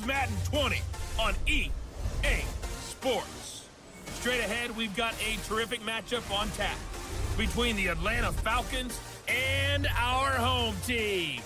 Madden 20 on EA Sports. Straight ahead, we've got a terrific matchup on tap between the Atlanta Falcons and our home team.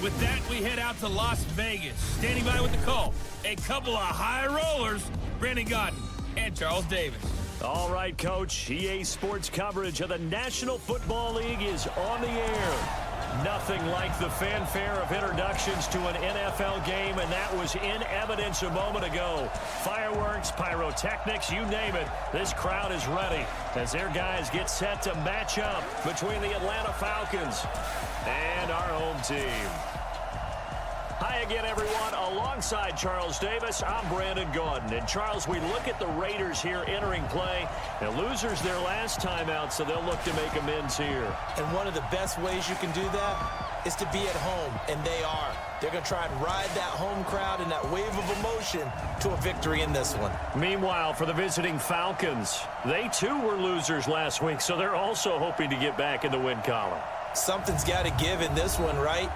With that, we head out to Las Vegas. Standing by with the call, a couple of high rollers, Brandon Godden and Charles Davis. All right, Coach. EA Sports coverage of the National Football League is on the air. Nothing like the fanfare of introductions to an NFL game, and that was in evidence a moment ago. Fireworks, pyrotechnics, you name it. This crowd is ready as their guys get set to match up between the Atlanta Falcons and our home team. Hi again, everyone. Alongside Charles Davis, I'm Brandon Godden. And, Charles, we look at the Raiders here entering play. And losers their last time out, so they'll look to make amends here. And one of the best ways you can do that is to be at home, and they are. They're going to try and ride that home crowd and that wave of emotion to a victory in this one. Meanwhile, for the visiting Falcons, they too were losers last week, so they're also hoping to get back in the win column. Something's got to give in this one, right?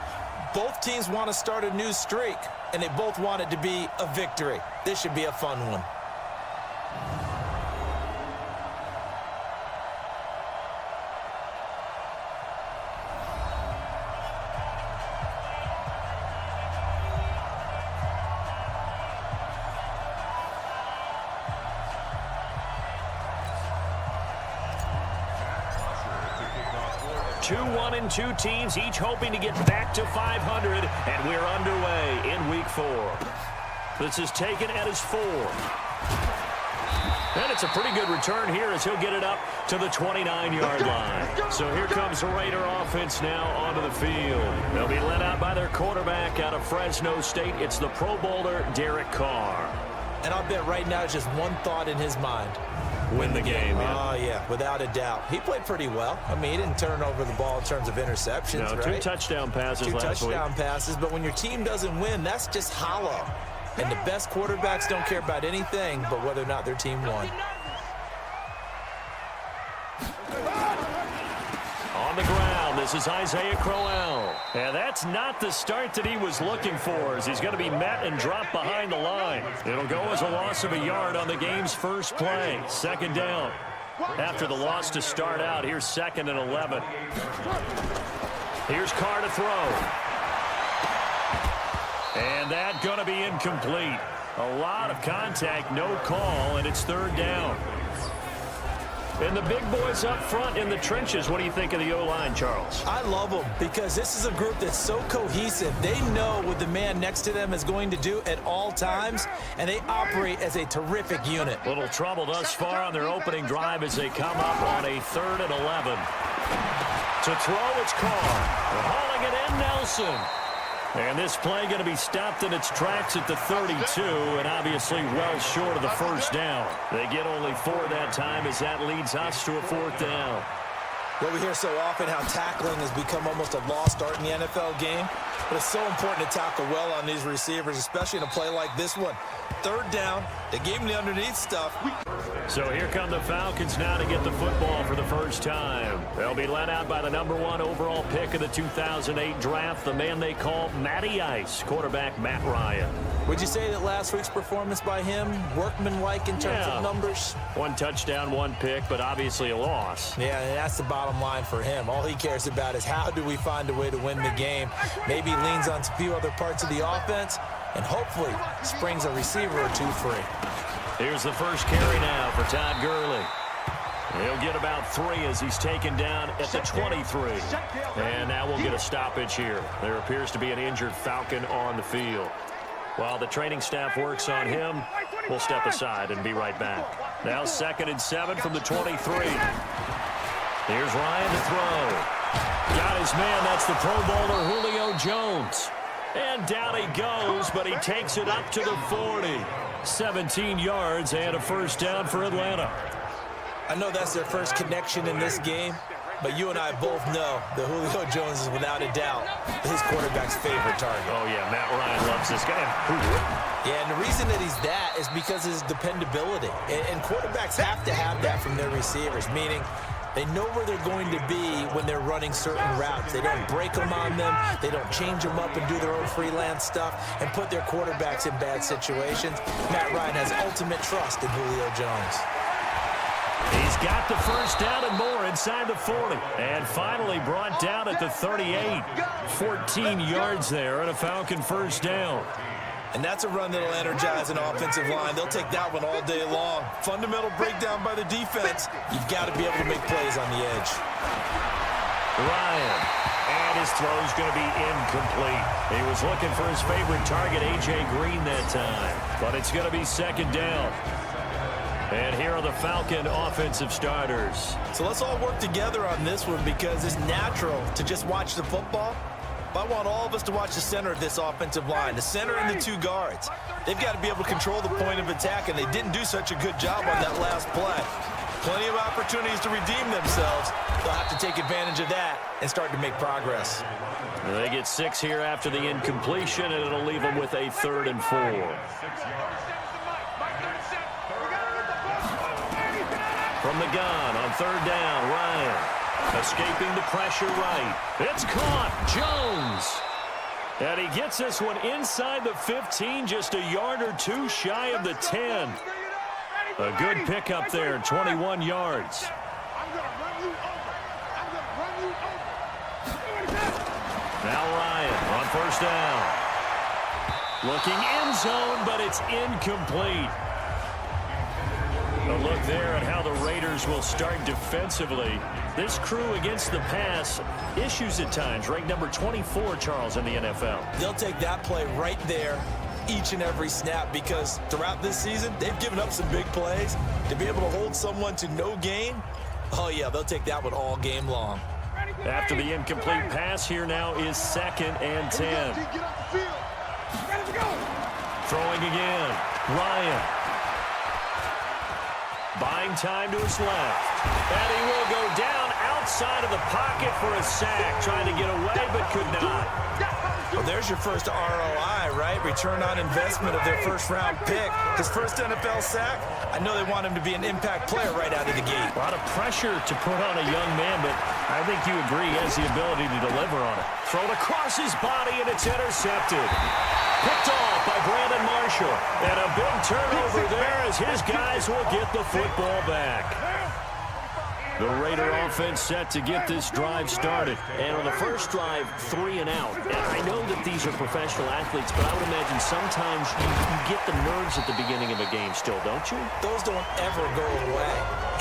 Both teams want to start a new streak, and they both want it to be a victory. This should be a fun one. Two 1-2 teams, each hoping to get back to 500, and we're underway in Week 4. This is taken at his 4. And it's a pretty good return here as he'll get it up to the 29-yard line. So here comes the Raider offense now onto the field. They'll be led out by their quarterback out of Fresno State. It's the Pro Bowler, Derek Carr. And I'll bet right now it's just one thought in his mind. Win the game, yeah. Oh, yeah, without a doubt. He played pretty well. I mean, he didn't turn over the ball in terms of interceptions, no, right? 2 touchdown passes last week. 2 touchdown passes, but when your team doesn't win, that's just hollow. And the best quarterbacks don't care about anything but whether or not their team won. On the ground, this is Isaiah Crowell. And that's not the start that he was looking for, as he's going to be met and dropped behind the line. It'll go as a loss of a yard on the game's first play. Second down. After the loss to start out, here's 2nd and 11. Here's Carr to throw. And that's going to be incomplete. A lot of contact, no call, and it's 3rd down. And the big boys up front in the trenches, what do you think of the O-line, Charles? I love them because this is a group that's so cohesive. They know what the man next to them is going to do at all times, and they operate as a terrific unit. Little trouble thus far on their opening drive as they come up on a 3rd and 11. To throw, it's Carr. They're hauling it in, Nelson. And this play going to be stopped in its tracks at the 32, and obviously well short of the first down. They get only 4 that time as that leads us to a 4th down. Well, we hear so often how tackling has become almost a lost art in the NFL game, but it's so important to tackle well on these receivers, especially in a play like this one. 3rd down, they gave him the underneath stuff. So here come the Falcons now to get the football for the first time. They'll be led out by the #1 overall pick of the 2008 draft, the man they call Matty Ice, quarterback Matt Ryan. Would you say that last week's performance by him, workmanlike in terms of numbers? 1 touchdown, 1 pick, but obviously a loss. Yeah, and that's the bottom line for him. All he cares about is how do we find a way to win the game. Maybe leans on a few other parts of the offense, and hopefully springs a receiver or 2 free. Here's the first carry now for Todd Gurley. He'll get about 3 as he's taken down at the 23. And now we'll get a stoppage here. There appears to be an injured Falcon on the field. While the training staff works on him, we'll step aside and be right back. Now 2nd and 7 from the 23. Here's Ryan to throw. Got his man. That's the Pro Bowler Julio Jones. And down he goes, but he takes it up to the 40. 17 yards and a first down for Atlanta. I know that's their first connection in this game, but you and I both know that Julio Jones is without a doubt his quarterback's favorite target. Oh, yeah, Matt Ryan loves this guy. Yeah, and the reason that he's that is because of his dependability. And quarterbacks have to have that from their receivers, meaning They know where they're going to be when they're running certain routes. They don't break them on them. They don't change them up and do their own freelance stuff and put their quarterbacks in bad situations. Matt Ryan has ultimate trust in Julio Jones. He's got the first down and more inside the 40. And finally brought down at the 38. 14 yards there and a Falcon first down. And that's a run that'll energize an offensive line. They'll take that one all day long. Fundamental breakdown by the defense. You've got to be able to make plays on the edge. Ryan. And his throw's going to be incomplete. He was looking for his favorite target, A.J. Green, that time. But it's going to be second down. And here are the Falcon offensive starters. So let's all work together on this one because it's natural to just watch the football. But I want all of us to watch the center of this offensive line, the center and the two guards. They've got to be able to control the point of attack, and they didn't do such a good job on that last play. Plenty of opportunities to redeem themselves. They'll have to take advantage of that and start to make progress. They get 6 here after the incompletion, and it'll leave them with a 3rd and 4. From the gun on 3rd down, Ryan. Escaping the pressure right. It's caught. Jones. And he gets this one inside the 15, just a yard or two shy of the 10. A good pickup there, 21 yards. Now Ryan on first down. Looking end zone, but it's incomplete. A look there at how the Raiders will start defensively. This crew against the pass, issues at times. Ranked number 24, Charles, in the NFL. They'll take that play right there each and every snap because throughout this season, they've given up some big plays. To be able to hold someone to no gain, oh, yeah, they'll take that one all game long. After the incomplete pass, here now is 2nd and 10. Throwing again. Ryan. Buying time to his left. And he will go down outside of the pocket for a sack. Trying to get away, but could not. Well, there's your first ROI, right? Return on investment of their first-round pick. His first NFL sack, I know they want him to be an impact player right out of the gate. A lot of pressure to put on a young man, but I think you agree he has the ability to deliver on it. Thrown across his body, and it's intercepted. Picked off by Brandon Marshall. And a big turnover there as his guys will get the football back. The Raider offense set to get this drive started. And on the first drive, 3 and out. And I know that these are professional athletes, but I would imagine sometimes you get the nerves at the beginning of a game still, don't you? Those don't ever go away.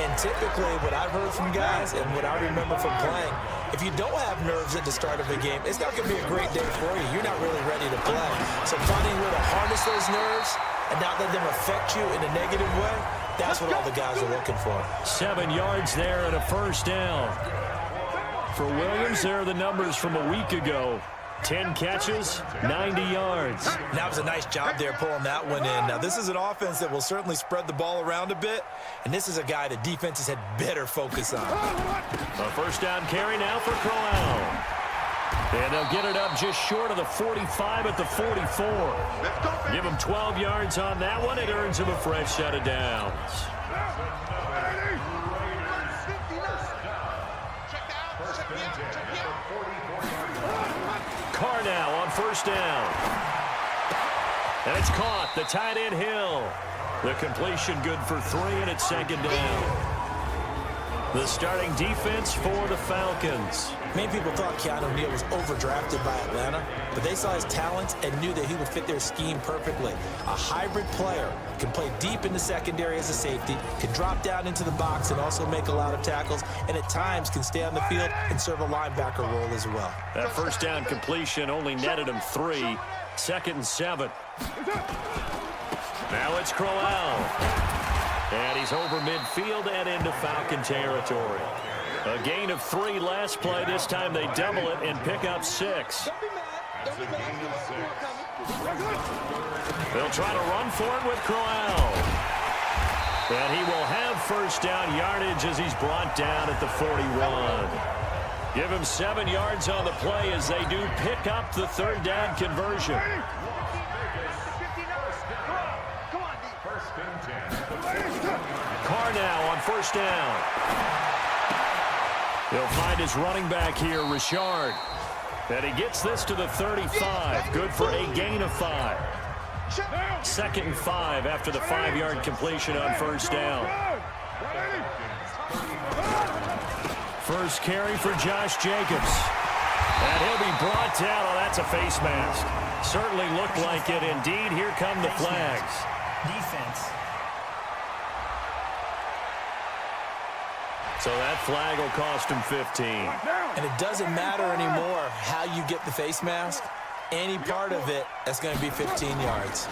And typically what I've heard from guys and what I remember from playing, if you don't have nerves at the start of a game, it's not going to be a great day for you. You're not really ready to play. So finding a way to harness those nerves and not let them affect you in a negative way, that's what all the guys are looking for. 7 yards there and a first down. For Williams, there are the numbers from a week ago. 10 catches, 90 yards. That was a nice job there pulling that one in. Now, this is an offense that will certainly spread the ball around a bit, and this is a guy the defenses had better focus on. A first down carry now for Crowell. And they'll get it up just short of the 45 at the 44. Give him 12 yards on that one. It earns him a fresh set of downs. Carr now on first down. And it's caught. The tight end Hill. The completion good for 3, and it's 2nd down. The starting defense for the Falcons. Many people thought Keanu Neal was overdrafted by Atlanta, but they saw his talents and knew that he would fit their scheme perfectly. A hybrid player, can play deep in the secondary as a safety, can drop down into the box and also make a lot of tackles, and at times can stay on the field and serve a linebacker role as well. That first down completion only netted him 3. 2nd and 7. Now it's Crowell. And he's over midfield and into Falcon territory. A gain of 3 last play. This time they double it and pick up 6. They'll try to run for it with Crowell. And he will have first down yardage as he's brought down at the 41. Give him 7 yards on the play as they do pick up the 3rd down conversion. Carr now on first down. He'll find his running back here, Richard. And he gets this to the 35. Good for a gain of 5. 2nd and 5 after the 5-yard completion on first down. First carry for Josh Jacobs. And he'll be brought down. Oh, that's a face mask. Certainly looked like it. Indeed, here come the flags. Defense. So that flag will cost him 15. And it doesn't matter anymore how you get the face mask. Any part of it, that's going to be 15 yards.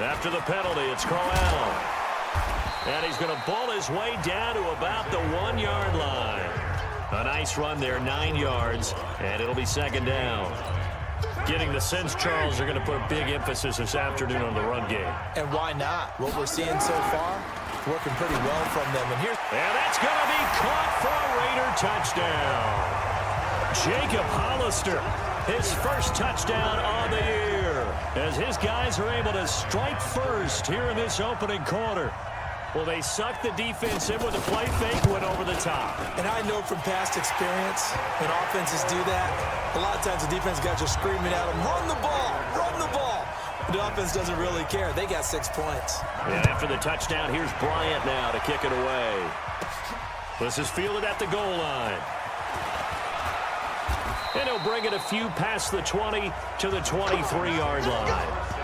After the penalty, it's Corral. And he's going to bull his way down to about the 1-yard line. A nice run there, 9 yards, and it'll be 2nd down. Getting the sense Charles are going to put a big emphasis this afternoon on the run game. And why not? What we're seeing so far, working pretty well from them. And that's going to be caught for a Raider touchdown. Jacob Hollister, his first touchdown on the year, as his guys are able to strike first here in this opening quarter. Well, they sucked the defense in with a play fake, went over the top. And I know from past experience, when offenses do that, a lot of times the defense guys are screaming at them, run the ball, run the ball. The offense doesn't really care. They got 6 points. And after the touchdown, here's Bryant now to kick it away. This is fielded at the goal line. And he'll bring it a few past the 20 to the 23-yard line.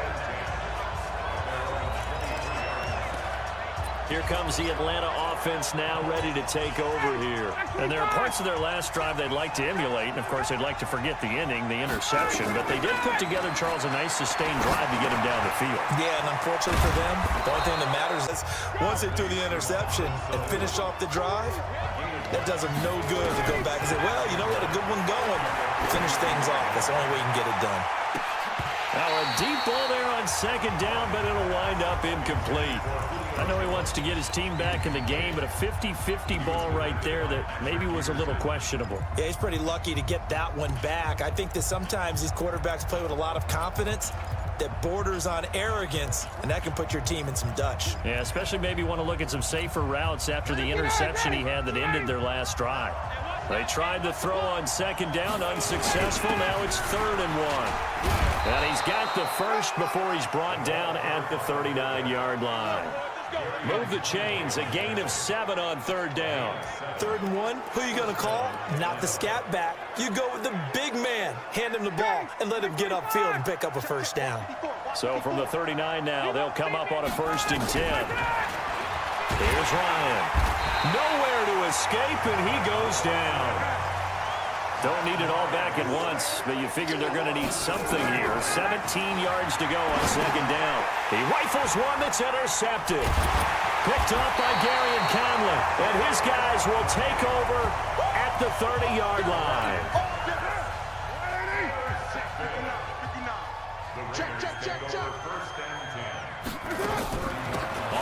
Here comes the Atlanta offense now ready to take over here. And there are parts of their last drive they'd like to emulate. And, of course, they'd like to forget the inning, the interception. But they did put together, Charles, a nice sustained drive to get him down the field. Yeah, and unfortunately for them, the only thing that matters is once they do the interception and finish off the drive, that does them no good to go back and say, well, you know what, a good one going. Finish things off. That's the only way you can get it done. Now a deep ball there on 2nd down, but it'll wind up incomplete. I know he wants to get his team back in the game, but a 50-50 ball right there that maybe was a little questionable. Yeah, he's pretty lucky to get that one back. I think that sometimes these quarterbacks play with a lot of confidence that borders on arrogance, and that can put your team in some Dutch. Yeah, especially maybe want to look at some safer routes after the interception he had that ended their last drive. They tried to throw on 2nd down, unsuccessful. Now it's 3rd and 1. And he's got the first before he's brought down at the 39-yard line. Move the chains, a gain of 7 on 3rd down. 3rd and 1, who are you going to call? Not the scat back. You go with the big man. Hand him the ball and let him get upfield and pick up a first down. So from the 39 now, they'll come up on a 1st and 10. Here's Ryan. Nowhere to escape, and he goes down. Don't need it all back at once, but you figure they're going to need something here. 17 yards to go on 2nd down. He rifles one that's intercepted. Picked up by Gary and Conley, and his guys will take over at the 30-yard line.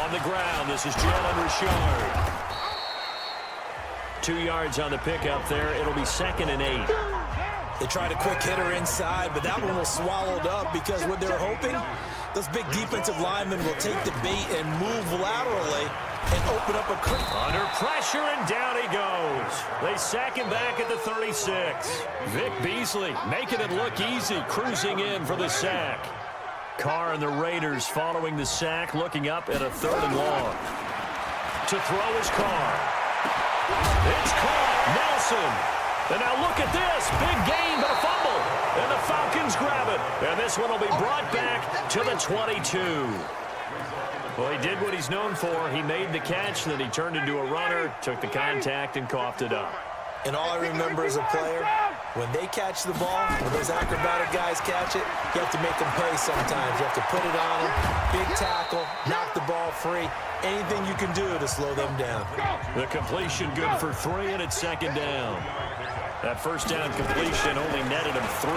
On the ground, this is Jalen Richard. 2 yards on the pickup there. It'll be 2nd and 8. They tried a quick hitter inside, but that one was swallowed up because what they're hoping, those big defensive linemen will take the bait and move laterally and open up a creek. Under pressure, and down he goes. They sack him back at the 36. Vic Beasley making it look easy, cruising in for the sack. Carr and the Raiders following the sack, looking up at a 3rd and long. To throw is Carr. It's caught. Nelson. And now look at this. Big gain, but a fumble. And the Falcons grab it. And this one will be brought back to the 22. Well, he did what he's known for. He made the catch, then he turned into a runner, took the contact, and coughed it up. And all I remember as a player, when they catch the ball, when those acrobatic guys catch it, you have to make them pay sometimes. You have to put it on them, big tackle, knock the ball free. Anything you can do to slow them down. The completion good for 3, and it's 2nd down. That first down completion only netted him 3.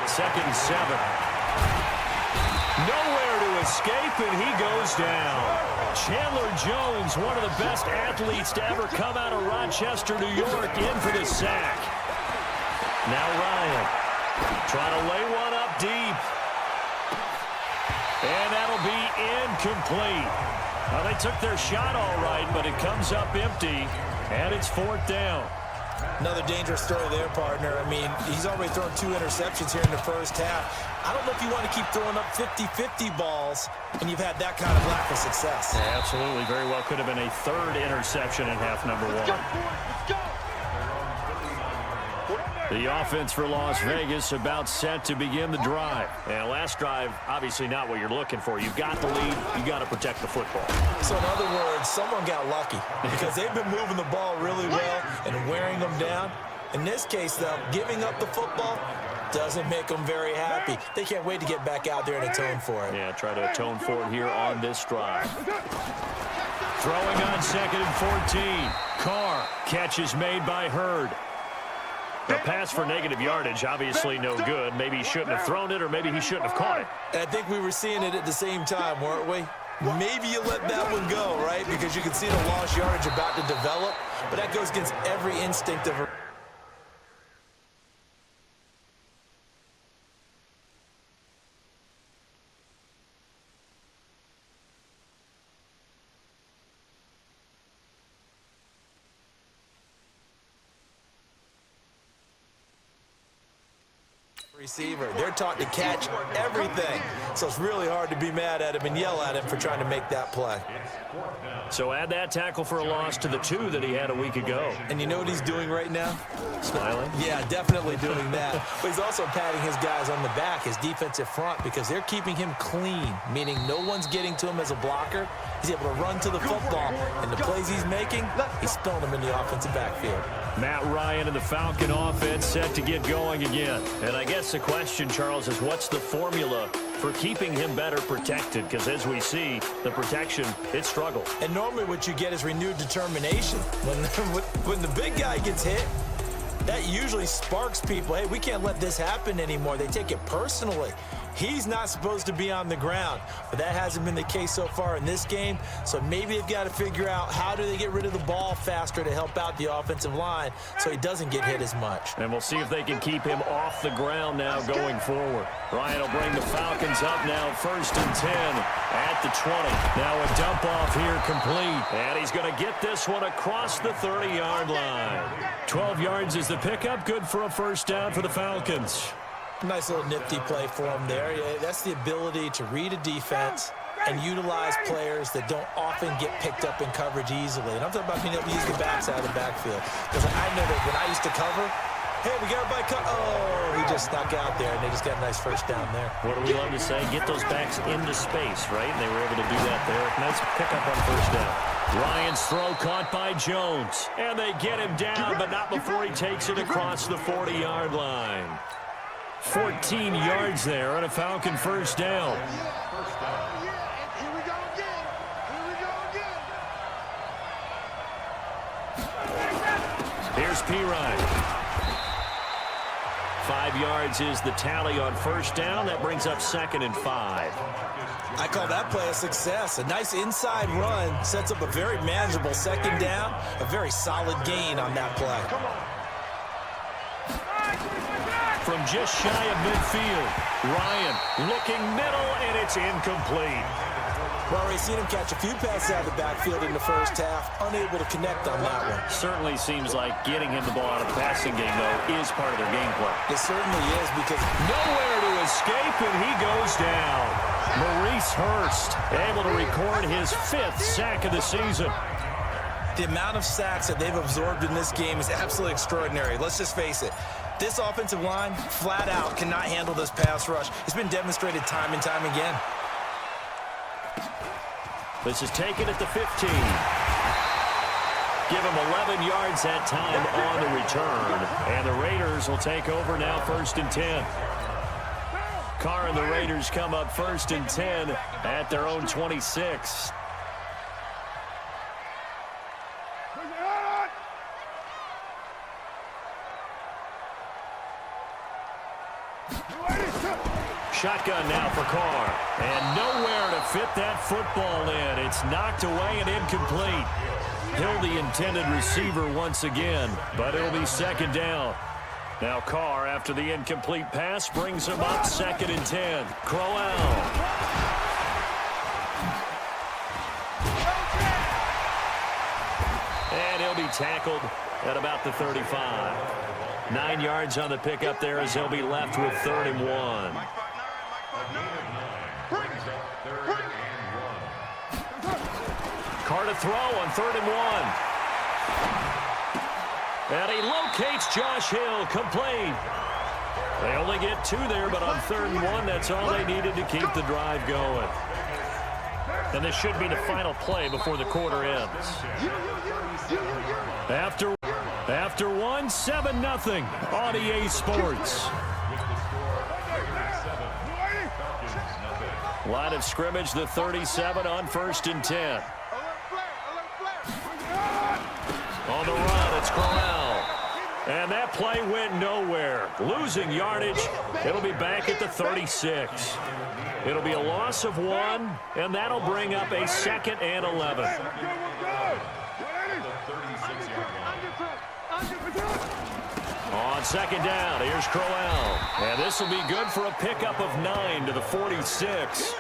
2nd and 7. Nowhere to escape, and he goes down. Chandler Jones, one of the best athletes to ever come out of Rochester, New York, in for the sack. Now Ryan trying to lay one up deep. And that'll be incomplete. Well, they took their shot all right, but it comes up empty, and it's 4th down. Another dangerous throw there, partner. I mean, he's already thrown 2 interceptions here in the first half. I don't know if you want to keep throwing up 50-50 balls and you've had that kind of lack of success. Yeah, absolutely. Very well could have been a 3rd interception in half number 1. Let's go. The offense for Las Vegas about set to begin the drive. And last drive, obviously not what you're looking for. You've got the lead. You've got to protect the football. So in other words, someone got lucky because they've been moving the ball really well and wearing them down. In this case, though, giving up the football doesn't make them very happy. They can't wait to get back out there and atone for it. Yeah, try to atone for it here on this drive. Throwing on 2nd and 14. Carr, catch is made by Hurd. A pass for negative yardage, obviously no good. Maybe he shouldn't have thrown it, or maybe he shouldn't have caught it. And I think we were seeing it at the same time, weren't we? Maybe you let that one go, right? Because you can see the lost yardage about to develop, but that goes against every instinct of a receiver. They're taught to catch everything. So it's really hard to be mad at him and yell at him for trying to make that play. So add that tackle for a loss to the 2 that he had a week ago. And you know what he's doing right now? Smiling? Yeah, definitely doing that. But he's also patting his guys on the back, his defensive front, because they're keeping him clean, meaning no one's getting to him as a blocker. He's able to run to the football, and the plays he's making, he's spilling them in the offensive backfield. Matt Ryan and the Falcon offense set to get going again. And I guess the question, Charles, is what's the formula for keeping him better protected? Because as we see, the protection, it struggled. And normally what you get is renewed determination. When the big guy gets hit, that usually sparks people. Hey, we can't let this happen anymore. They take it personally. He's not supposed to be on the ground, but that hasn't been the case so far in this game. So maybe they've got to figure out how do they get rid of the ball faster to help out the offensive line so he doesn't get hit as much. And we'll see if they can keep him off the ground now going forward. Ryan will bring the Falcons up now, 1st and 10 at the 20. Now a dump off here complete. And he's going to get this one across the 30-yard line. 12 yards is the pickup. Good for a 1st down for the Falcons. Nice little nifty play for him there. Yeah, that's the ability to read a defense and utilize players that don't often get picked up in coverage easily. And I'm talking about being able to use the backs out of the backfield. Because I know that when I used to cover, hey, we got everybody cut. Oh, he just snuck out there, and they just got a nice 1st down there. What do we love to say? Get those backs into space, right? And they were able to do that there. Nice pickup on 1st down. Ryan's throw caught by Jones. And they get him down, but not before he takes it across the 40-yard line. 14 yards there on a Falcon 1st down. Here's Pirine. 5 yards is the tally on 1st down. That brings up 2nd and 5. I call that play a success. A nice inside run sets up a very manageable 2nd down. A very solid gain on that play. From just shy of midfield, Ryan looking middle, and it's incomplete. Well, we've seen him catch a few passes out of the backfield in the 1st half, unable to connect on that one. Certainly seems like getting him the ball out of the passing game, though, is part of their game plan. It certainly is, because nowhere to escape, and he goes down. Maurice Hurst able to record his 5th sack of the season. The amount of sacks that they've absorbed in this game is absolutely extraordinary. Let's just face it. This offensive line, flat out, cannot handle this pass rush. It's been demonstrated time and time again. This is taken at the 15. Give him 11 yards that time on the return. And the Raiders will take over now, 1st and 10. Carr and the Raiders come up 1st and 10 at their own 26. Shotgun now for Carr. And nowhere to fit that football in. It's knocked away and incomplete. Hill, the intended receiver once again, but it'll be 2nd down. Now Carr, after the incomplete pass, brings him up 2nd and 10. Crowell. And he'll be tackled at about the 35. 9 yards on the pickup there as they'll be left with 3rd and 1. Carr to throw on 3rd and 1. And he locates Josh Hill, complete. They only get 2 there, but on 3rd and 1, that's all they needed to keep the drive going. And this should be the final play before the quarter ends. After 1, 7-0 on EA Sports. Line of scrimmage, the 37 on 1st and 10. On the run, it's Crowell. And that play went nowhere. Losing yardage. It'll be back at the 36. It'll be a loss of 1, and that'll bring up a 2nd and 11. On 2nd down, here's Crowell. And this will be good for a pickup of 9 to the 46.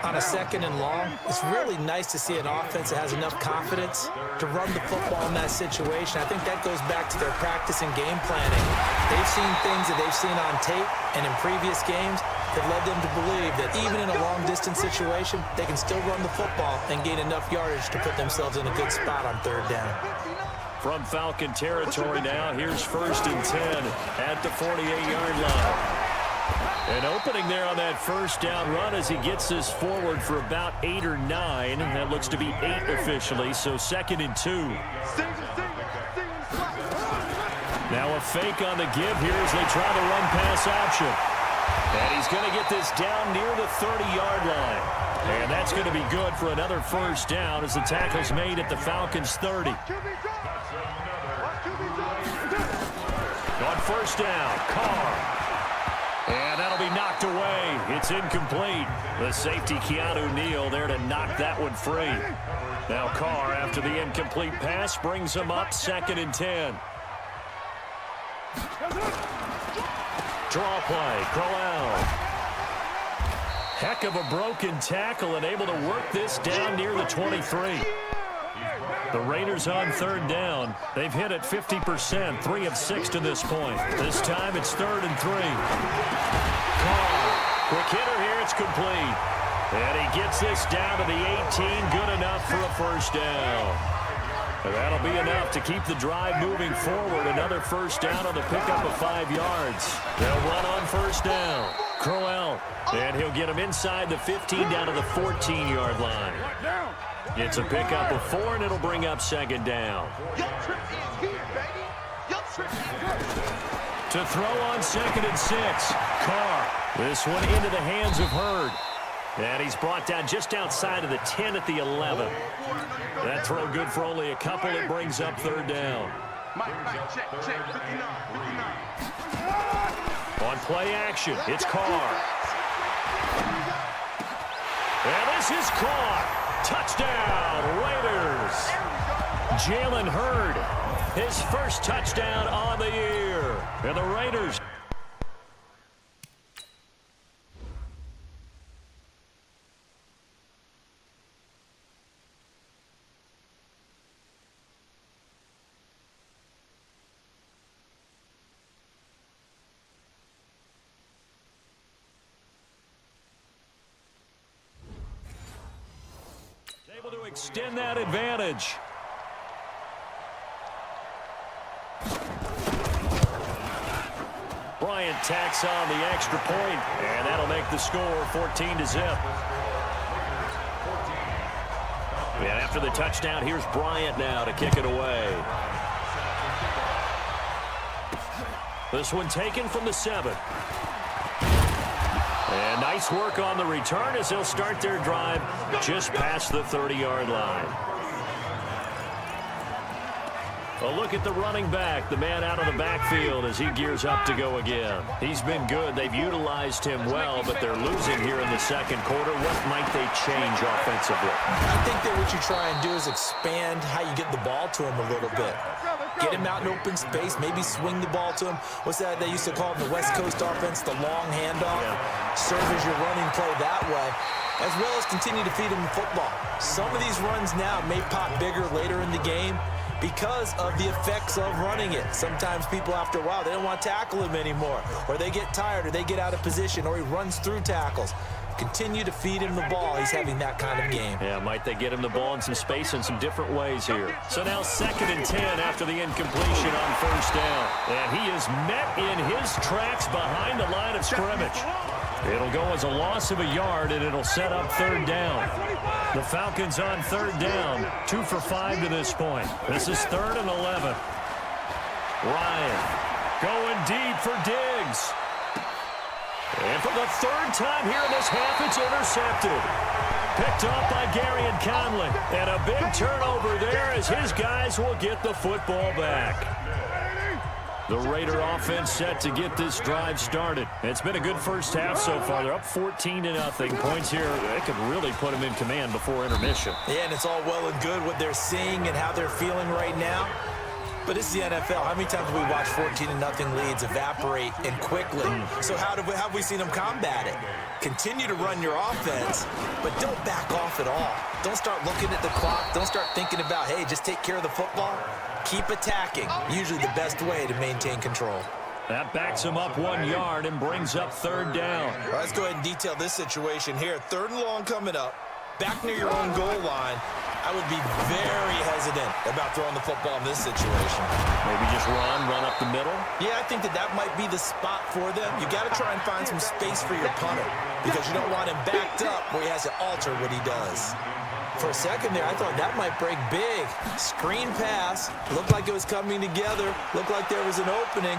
On a 2nd and long, it's really nice to see an offense that has enough confidence to run the football in that situation. I think that goes back to their practice and game planning. They've seen things that they've seen on tape and in previous games that led them to believe that even in a long-distance situation, they can still run the football and gain enough yardage to put themselves in a good spot on 3rd down. From Falcon territory now, here's 1st and 10 at the 48-yard line. An opening there on that 1st down run as he gets this forward for about 8 or 9. That looks to be 8 officially, so 2nd and 2. Now a fake on the give here as they try the run-pass option. And he's going to get this down near the 30-yard line. And that's going to be good for another 1st down as the tackle's made at the Falcons' 30. On 1st down, Carr. And that'll be knocked away. It's incomplete. The safety, Keanu Neal, there to knock that one free. Now Carr, after the incomplete pass, brings him up 2nd and 10. Draw play, Crowell. Heck of a broken tackle and able to work this down near the 23. The Raiders on 3rd down. They've hit it 50%, 3 of 6 to this point. This time it's 3rd and 3. Carr, quick hitter here, it's complete. And he gets this down to the 18, good enough for a 1st down. And that'll be enough to keep the drive moving forward. Another 1st down on the pickup of 5 yards. They'll run on 1st down. Crowell, and he'll get him inside the 15 down to the 14-yard line. It's a pickup of 4, and it'll bring up 2nd down. To throw on 2nd and 6, Carr. This one into the hands of Hurd. And he's brought down just outside of the 10 at the 11. That throw good for only a couple. It brings up 3rd down. On play action, it's Carr. And this is caught. Touchdown, Raiders. Jalen Hurd, his 1st touchdown on the year. And the Raiders. Able to extend that advantage. Bryant tacks on the extra point, and that'll make the score 14-0. And after the touchdown, here's Bryant now to kick it away. This one taken from the 7. And nice work on the return as they'll start their drive just past the 30-yard line. A look at the running back, the man out of the backfield as he gears up to go again. He's been good. They've utilized him well, but they're losing here in the 2nd quarter. What might they change offensively? I think that what you try and do is expand how you get the ball to him a little bit. Get him out in open space, maybe swing the ball to him. What's that they used to call in the West Coast offense, the long handoff? Yeah. Serve as your running play that way, as well as continue to feed him the football. Some of these runs now may pop bigger later in the game, because of the effects of running it. Sometimes people, after a while, they don't want to tackle him anymore, or they get tired, or they get out of position, or he runs through tackles. Continue to feed him the ball. He's having that kind of game. Yeah, might they get him the ball in some space in some different ways here. So now 2nd and 10 after the incompletion on 1st down. And he is met in his tracks behind the line of scrimmage. It'll go as a loss of a yard, and it'll set up 3rd down. The Falcons on 3rd down, 2 for 5 to this point. This is 3rd and 11. Ryan going deep for Diggs. And for the 3rd time here in this half, it's intercepted. Picked off by Gary and Conley. And a big turnover there as his guys will get the football back. The Raider offense set to get this drive started. It's been a good first half so far. They're up 14-0. Points here, they could really put them in command before intermission. Yeah, and it's all well and good what they're seeing and how they're feeling right now. But this is the NFL. How many times have we watched 14-0 leads evaporate and quickly? So how have we seen them combat it? Continue to run your offense, but don't back off at all. Don't start looking at the clock. Don't start thinking about, hey, just take care of the football. Keep attacking. Usually the best way to maintain control. That backs him up 1 yard and brings up 3rd down. All right, let's go ahead and detail this situation here. 3rd and long coming up. Back near your own goal line. I would be very hesitant about throwing the football in this situation. Maybe just run up the middle? Yeah, I think that might be the spot for them. You got to try and find some space for your punter because you don't want him backed up where he has to alter what he does. For a second there, I thought that might break big. Screen pass. Looked like it was coming together. Looked like there was an opening.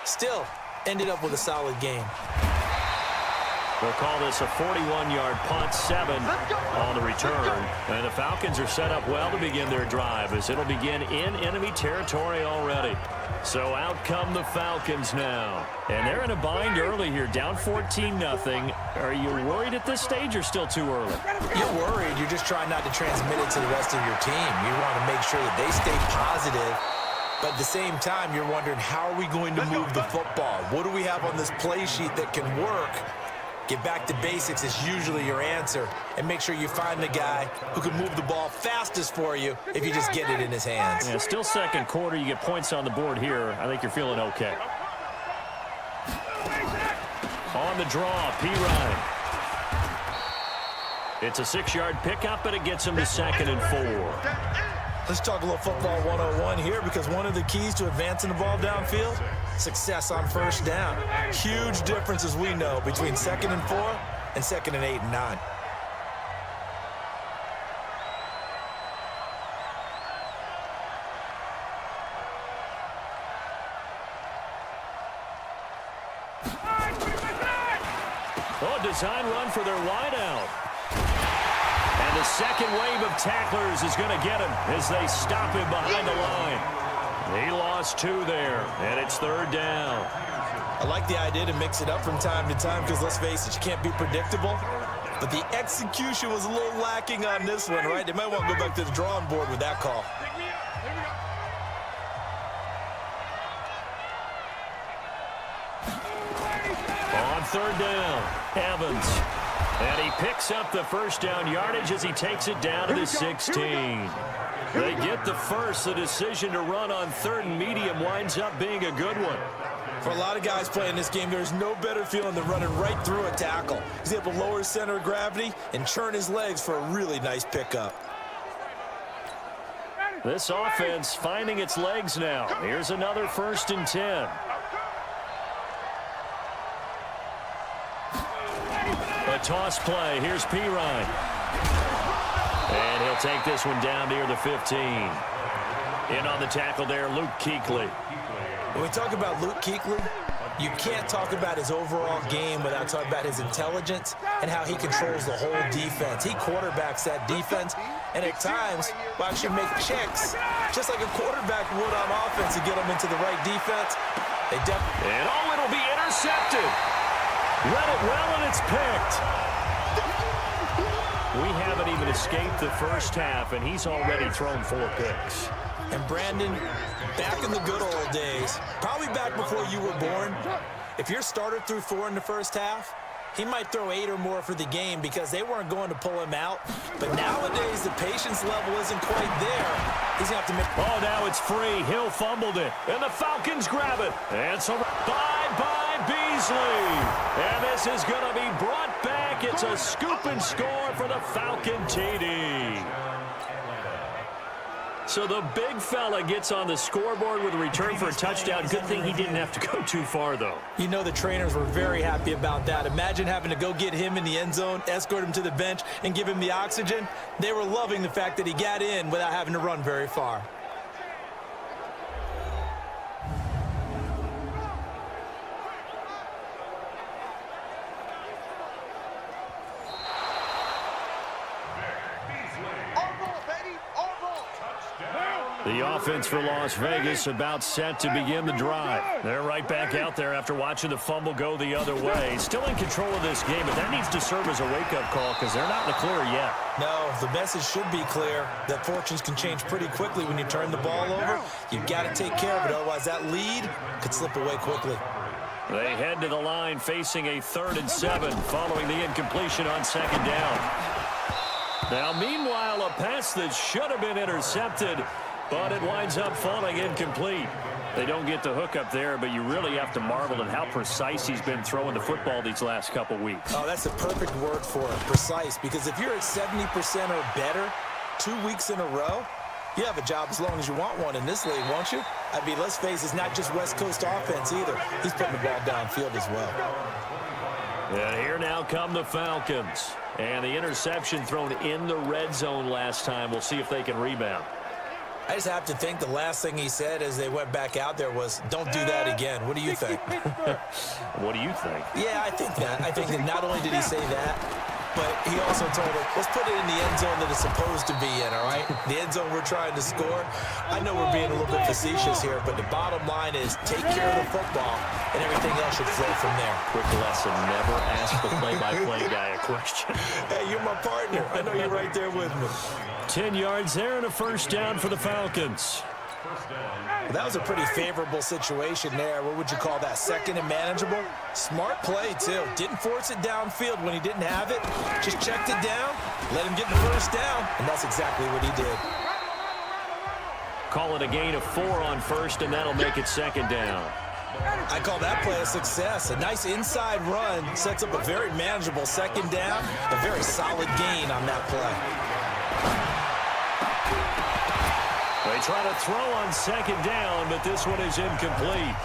Still, ended up with a solid game. We'll call this a 41-yard punt, 7 on the return. And the Falcons are set up well to begin their drive as it'll begin in enemy territory already. So out come the Falcons now. And they're in a bind early here, down 14-0. Are you worried at this stage or still too early? You're worried. You're just trying not to transmit it to the rest of your team. You want to make sure that they stay positive. But at the same time, you're wondering, how are we going to move the football? What do we have on this play sheet that can work? Get back to basics is usually your answer. And make sure you find the guy who can move the ball fastest for you if you just get it in his hands. Yeah, still 2nd quarter. You get points on the board here. I think you're feeling okay. On the draw, P. Ryan. It's a 6-yard pickup, but it gets him to 2nd and 4. Let's talk a little football 101 here, because one of the keys to advancing the ball downfield, success on 1st down. Huge difference, as we know, between 2nd and 4 and 2nd and 8 and 9. Oh, design run for their wideout. And the second wave of tacklers is going to get him as they stop him behind the line. He lost 2 there, and it's 3rd down. I like the idea to mix it up from time to time because, let's face it, you can't be predictable. But the execution was a little lacking on this one, right? They might want to go back to the drawing board with that call. On 3rd down, Evans. And he picks up the 1st down yardage as he takes it down to the 16. They get the first. The decision to run on 3rd and medium winds up being a good one. For a lot of guys playing this game, there's no better feeling than running right through a tackle. He's able to lower his center of gravity and churn his legs for a really nice pickup. This offense finding its legs now. Here's another 1st and 10. A toss play. Here's P. Ryan. And he'll take this one down near the 15. In on the tackle there, Luke Kuechly. When we talk about Luke Kuechly, you can't talk about his overall game without talking about his intelligence and how he controls the whole defense. He quarterbacks that defense, and at times will actually make checks, just like a quarterback would on offense, to get them into the right defense. And it'll be intercepted. Read it well, and it's picked. We haven't even escaped the first half, and he's already thrown 4 picks. And Brandon, back in the good old days, probably back before you were born, if your starter threw 4 in the first half, he might throw 8 or more for the game because they weren't going to pull him out. But nowadays, the patience level isn't quite there. He's going to have to make... Oh, now it's free. Hill fumbled it, and the Falcons grab it. And so by Beasley. And this is going to be brought back. It's a scoop and score for the Falcon TD. So the big fella gets on the scoreboard with a return for a touchdown. Good thing he didn't have to go too far, though. You know the trainers were very happy about that. Imagine having to go get him in the end zone, escort him to the bench, and give him the oxygen. They were loving the fact that he got in without having to run very far. The offense for Las Vegas about set to begin the drive. They're right back out there after watching the fumble go the other way. Still in control of this game, but that needs to serve as a wake-up call because they're not in the clear yet. No, the message should be clear that fortunes can change pretty quickly when you turn the ball over. You've got to take care of it, otherwise that lead could slip away quickly. They head to the line facing a 3rd and 7 following the incompletion on 2nd down. Now, meanwhile, a pass that should have been intercepted, but it winds up falling incomplete. They don't get the hook up there, but you really have to marvel at how precise he's been throwing the football these last couple weeks. Oh, that's the perfect word for it, precise, because if you're at 70% or better 2 weeks in a row, you have a job as long as you want one in this league, won't you? I mean, let's face it, it's not just West Coast offense either. He's putting the ball downfield as well. And here now come the Falcons. And the interception thrown in the red zone last time. We'll see if they can rebound. I just have to think the last thing he said as they went back out there was, don't do that again. What do you think? What do you think? Yeah, I think that. I think that not only did he say that, but he also told him, let's put it in the end zone that it's supposed to be in, all right? The end zone we're trying to score. I know we're being a little bit facetious here, but the bottom line is take care of the football, and everything else should flow from there. Quick lesson, never ask the play-by-play guy a question. Hey, you're my partner. I know you're right there with me. 10 yards there and a 1st down for the Falcons. That was a pretty favorable situation there. What would you call that? 2nd and manageable? Smart play, too. Didn't force it downfield when he didn't have it. Just checked it down, let him get the 1st down, and that's exactly what he did. Call it a gain of 4 on 1st, and that'll make it 2nd down. I call that play a success. A nice inside run sets up a very manageable 2nd down. A very solid gain on that play. They try to throw on 2nd down, but this one is incomplete.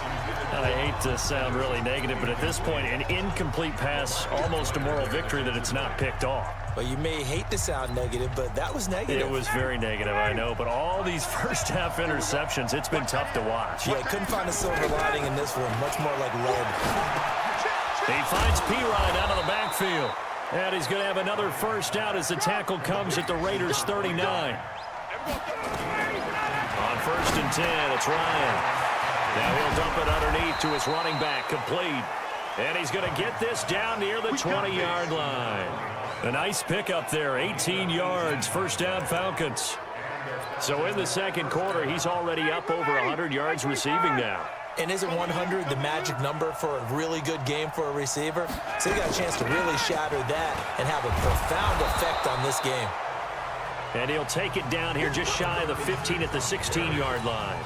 I hate to sound really negative, but at this point, an incomplete pass, almost a moral victory that it's not picked off. Well, you may hate to sound negative, but that was negative. It was very negative, I know, but all these first-half interceptions, it's been tough to watch. Yeah, couldn't find a silver lining in this one. Much more like lead. He finds P-Ryan out of the backfield, and he's going to have another 1st down as the tackle comes at the Raiders' 39. On 1st and 10, it's Ryan. Now he'll dump it underneath to his running back, complete. And he's going to get this down near the 20-yard line. A nice pickup there, 18 yards, 1st down Falcons. So in the 2nd quarter, he's already up over 100 yards receiving now. And isn't 100 the magic number for a really good game for a receiver? So he got a chance to really shatter that and have a profound effect on this game. And he'll take it down here just shy of the 15 at the 16-yard line.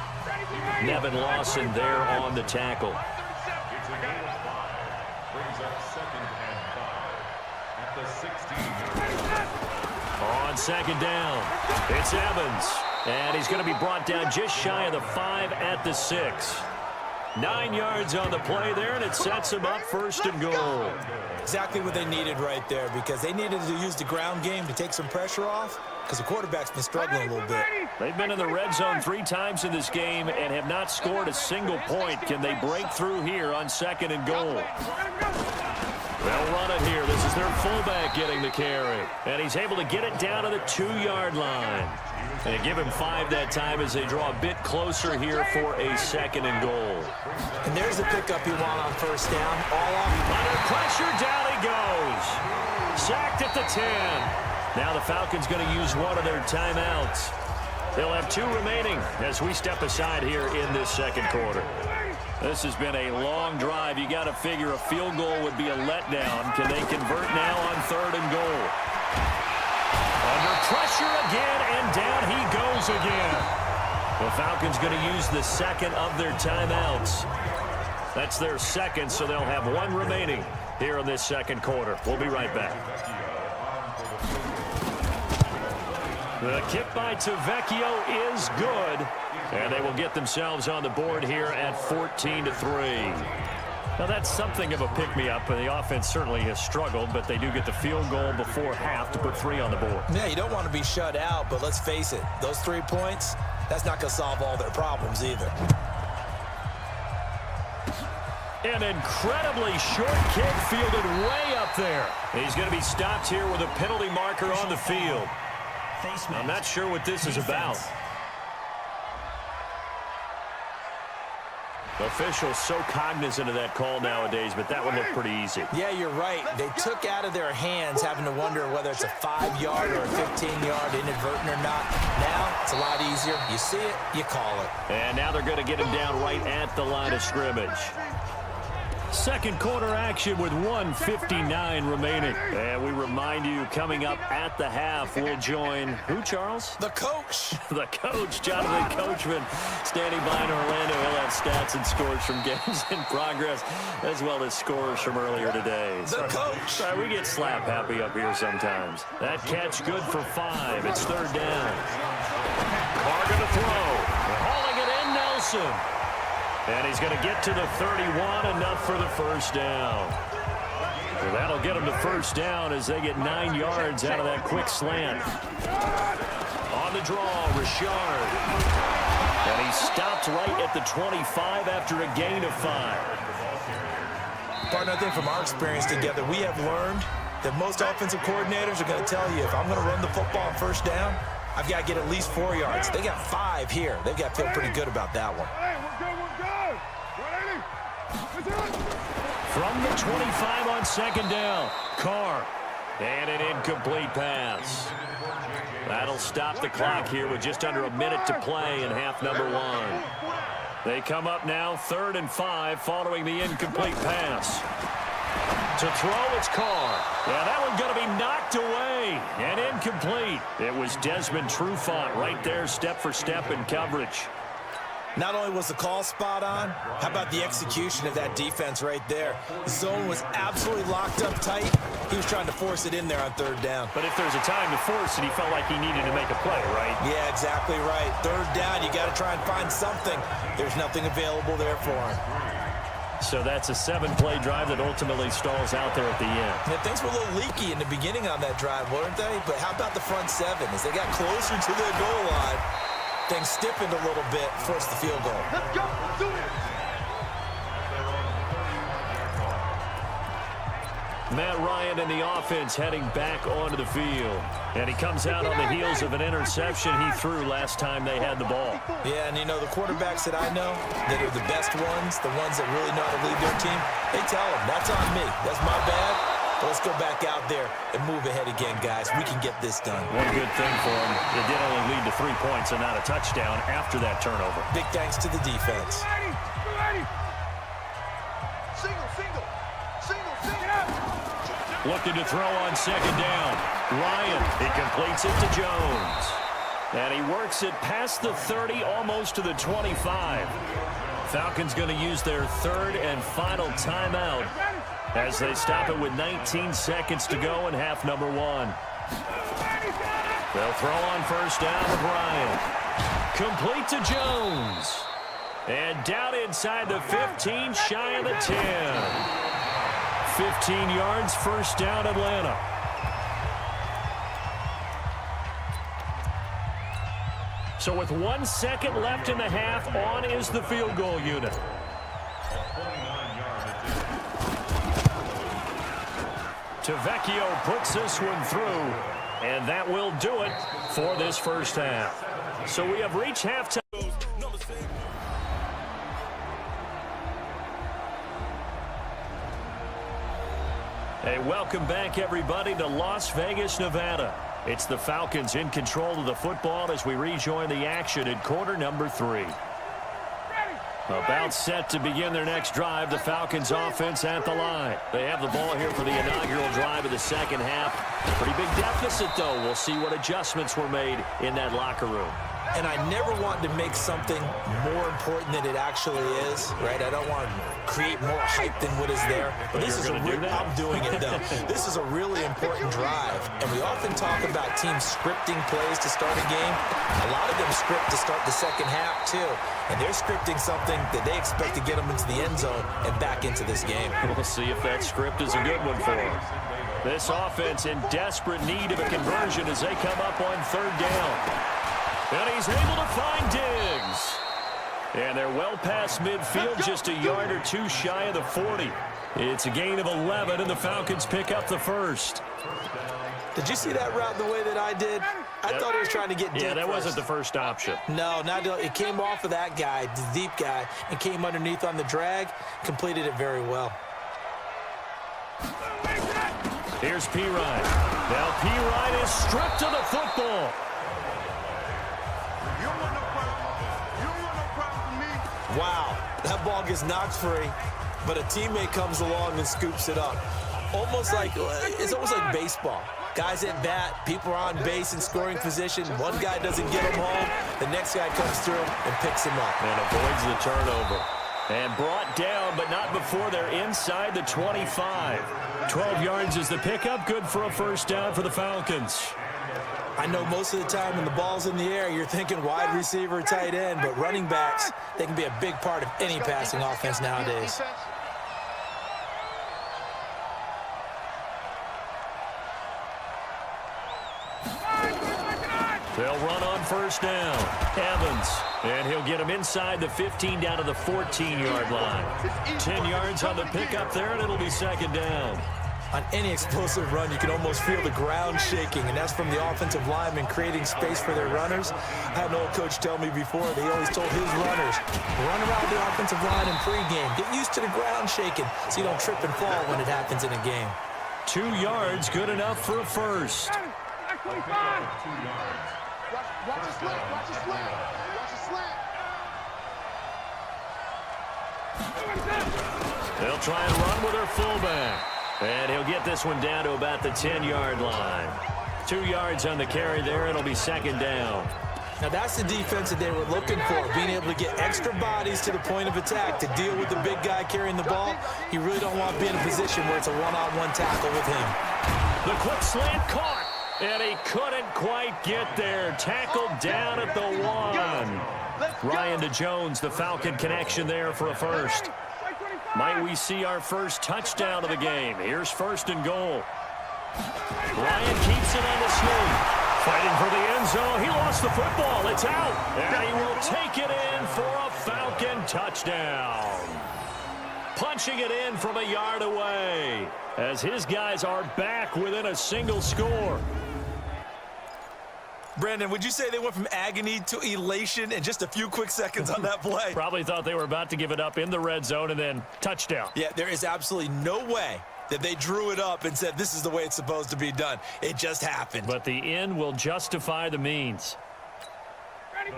Nevin Lawson there on the tackle. On 2nd down, it's Evans. And he's going to be brought down just shy of the 5 at the 6. 9 yards on the play there, and it sets him up 1st and goal. Exactly what they needed right there, because they needed to use the ground game to take some pressure off, because the quarterback's been struggling a little bit. They've been in the red zone 3 times in this game and have not scored a single point. Can they break through here on 2nd and goal? They'll run it here. This is their fullback getting the carry. And he's able to get it down to the 2-yard line. And they give him 5 that time as they draw a bit closer here for a 2nd and goal. And there's the pickup you want on 1st down. All off. Under pressure, down he goes. Sacked at the 10. Now the Falcons going to use one of their timeouts. They'll have 2 remaining as we step aside here in this 2nd quarter. This has been a long drive. You got to figure a field goal would be a letdown. Can they convert now on 3rd and goal? Under pressure again, and down he goes again. The Falcons going to use the second of their timeouts. That's their second, so they'll have one remaining here in this second quarter. We'll be right back. The kick by Tavecchio is good, and they will get themselves on the board here at 14-3. Now, that's something of a pick-me-up, and the offense certainly has struggled, but they do get the field goal before half to put 3 on the board. Yeah, you don't want to be shut out, but let's face it, those 3 points, that's not going to solve all their problems either. An incredibly short kick fielded way up there. He's going to be stopped here with a penalty marker on the field. I'm not sure what this is about. Officials so cognizant of that call nowadays, but that would look pretty easy. Yeah, you're right. They took out of their hands having to wonder whether it's a 5-yard or a 15-yard inadvertent or not. Now, it's a lot easier. You see it, you call it. And now they're going to get him down right at the line of scrimmage. Second quarter action with 1:59 remaining. And we remind you, coming up at the half, we'll join who, Charles? The coach. The coach, Jonathan Coachman, standing by in Orlando. He'll have stats and scores from games in progress, as well as scores from earlier today. The coach. Sorry, we get slap happy up here sometimes. That catch good for 5. It's 3rd down. Carr going to throw. Hauling it in, Nelson. And he's going to get to the 31, enough for the first down. Well, that'll get him to first down as they get 9 yards out of that quick slant. On the draw, Richard. And he stopped right at the 25 after a gain of 5. Partner, I think from our experience together, we have learned that most offensive coordinators are going to tell you, if I'm going to run the football on first down, I've got to get at least 4 yards. They got 5 here. They've got to feel pretty good about that one. From the 25 on 2nd down, Carr. And an incomplete pass. That'll stop the clock here with just under a minute to play in half number 1. They come up now 3rd and 5 following the incomplete pass. To throw, it's Carr. Yeah, that one's going to be knocked away and incomplete. It was Desmond Trufant right there, step for step in coverage. Not only was the call spot on, how about the execution of that defense right there? The zone was absolutely locked up tight. He was trying to force it in there on 3rd down. But if there's a time to force it, he felt like he needed to make a play, right? Yeah, exactly right. 3rd down, you got to try and find something. There's nothing available there for him. So that's a 7-play drive that ultimately stalls out there at the end. Yeah, things were a little leaky in the beginning on that drive, weren't they? But how about the front 7? As they got closer to their goal line, things stiffened a little bit, forced the field goal. Let's go. Let's do it. Matt Ryan and the offense heading back onto the field. And he comes out on the heels of an interception he threw last time they had the ball. Yeah, and you know, the quarterbacks that I know that are the best ones, the ones that really know how to lead their team, they tell them, that's on me. That's my bad. But let's go back out there and move ahead again, guys. We can get this done. One good thing for him, it did only lead to 3 points and not a touchdown after that turnover. Big thanks to the defense. Looking to throw on 2nd down. Ryan, he completes it to Jones. And he works it past the 30, almost to the 25. Falcons going to use their 3rd and final timeout as they stop it with 19 seconds to go in half number 1. They'll throw on first down with Ryan. Complete to Jones. And down inside the 15, shy of the 10. 15 yards, first down, Atlanta. So with 1 second left in the half, on is the field goal unit. Tavecchio puts this one through, and that will do it for this first half. So we have reached halftime. Hey, welcome back, everybody, to Las Vegas, Nevada. It's the Falcons in control of the football as we rejoin the action in quarter number 3. About set to begin their next drive, the Falcons offense at the line. They have the ball here for the inaugural drive of the second half. Pretty big deficit, though. We'll see what adjustments were made in that locker room. And I never want to make something more important than it actually is, right? I don't want to create more hype than what is there. But this is I'm doing it, though. This is a really important drive. And we often talk about teams scripting plays to start a game. A lot of them script to start the second half, too. And they're scripting something that they expect to get them into the end zone and back into this game. We'll see if that script is a good one for them. This offense in desperate need of a conversion as they come up on third down. And he's able to find Diggs. And they're well past midfield, just a yard or two shy of the 40. It's a gain of 11, and the Falcons pick up the first. Did you see that route the way that I did? I thought he was trying to get deep. Yeah, that wasn't the first option. No, it ccame off of that guy, the deep guy, and came underneath on the drag. Completed it very well. Here's P-Ryan. Now P-Ryan is stripped of the football. Wow, that ball gets knocked free, but a teammate comes along and scoops it up. It's almost like baseball. Guys at bat, people are on base in scoring position. One guy doesn't get him home. The next guy comes through and picks him up. And avoids the turnover. And brought down, but not before they're inside the 25. 12 yards is the pickup. Good for a first down for the Falcons. I know most of the time when the ball's in the air, you're thinking wide receiver, tight end, but running backs, they can be a big part of any passing offense nowadays. They'll run on first down. Evans, and he'll get him inside the 15 down to the 14-yard line. 10 yards on the pickup there, and it'll be second down. On any explosive run, you can almost feel the ground shaking, and that's from the offensive linemen creating space for their runners. I had an old coach tell me before, they always told his runners, run around the offensive line in pregame. Get used to the ground shaking so you don't trip and fall when it happens in a game. 2 yards, good enough for a first. Watch a slant, watch a slant, watch a slant. They'll try and run with their fullback. And he'll get this one down to about the 10-yard line. 2 yards on the carry there. It'll be second down. Now that's the defense that they were looking for, being able to get extra bodies to the point of attack to deal with the big guy carrying the ball. You really don't want to be in a position where it's a one-on-one tackle with him. The quick slant caught, and he couldn't quite get there. Tackled down at the 1. Ryan to Jones, the Falcon connection there for a first. Might we see our first touchdown of the game? Here's first and goal. Ryan keeps it on the swing. Fighting for the end zone. He lost the football. It's out. And he will take it in for a Falcon touchdown. Punching it in from a yard away as his guys are back within a single score. Brandon, would you say they went from agony to elation in just a few quick seconds on that play? Probably thought they were about to give it up in the red zone and then touchdown. Yeah, there is absolutely no way that they drew it up and said this is the way it's supposed to be done. It just happened. But the end will justify the means.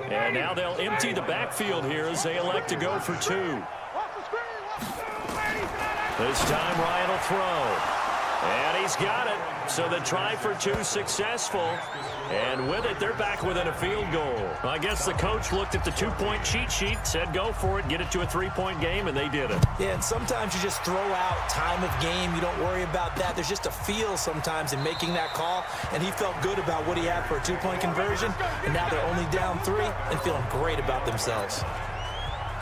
And now they'll empty the backfield here as they elect to go for 2. This time Ryan will throw. And he's got it. So the try for 2 successful. And with it, they're back within a field goal. Well, I guess the coach looked at the 2-point cheat sheet, said go for it, get it to a 3-point game, and they did it. Yeah, and sometimes you just throw out time of game. You don't worry about that. There's just a feel sometimes in making that call, and he felt good about what he had for a 2-point conversion, and now they're only down 3 and feeling great about themselves.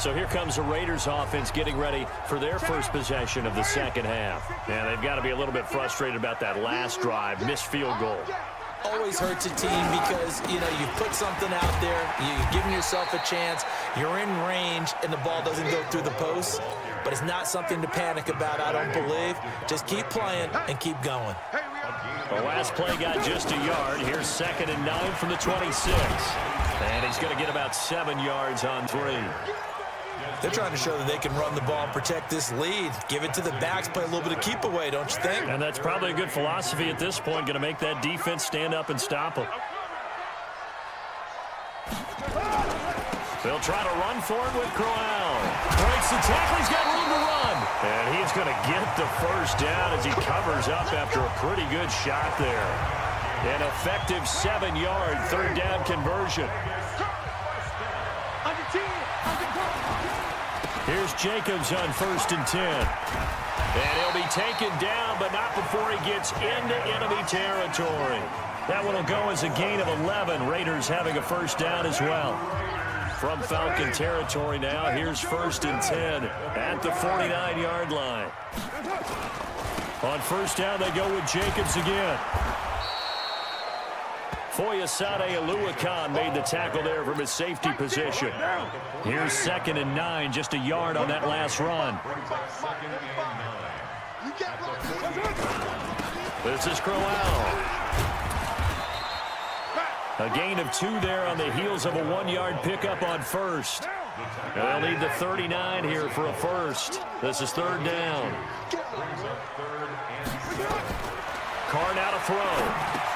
So here comes the Raiders offense getting ready for their first possession of the second half. And they've got to be a little bit frustrated about that last drive, missed field goal. Always hurts a team because, you put something out there, you're giving yourself a chance, you're in range, and the ball doesn't go through the post. But it's not something to panic about, I don't believe. Just keep playing and keep going. The last play got just a yard. Here's 2nd and 9 from the 26. And he's going to get about 7 yards on 3. They're trying to show that they can run the ball and protect this lead. Give it to the backs, play a little bit of keep away, don't you think? And that's probably a good philosophy at this point, going to make that defense stand up and stop them. They'll try to run for it with Crowell. Breaks the tackle. He's got room to run. And he's going to get the first down as he covers up after a pretty good shot there. An effective 7-yard third down conversion. Here's Jacobs on 1st and 10. And he'll be taken down, but not before he gets into enemy territory. That one will go as a gain of 11. Raiders having a first down as well. From Falcon territory now, here's 1st and 10 at the 49-yard line. On first down, they go with Jacobs again. Foyesade Oluwakan made the tackle there from his safety position. Here's 2nd and 9, just a yard on that last run. This is Crowell. A gain of 2 there on the heels of a 1-yard pickup on first. They'll need the 39 here for a first. This is 3rd down. Carr now to throw.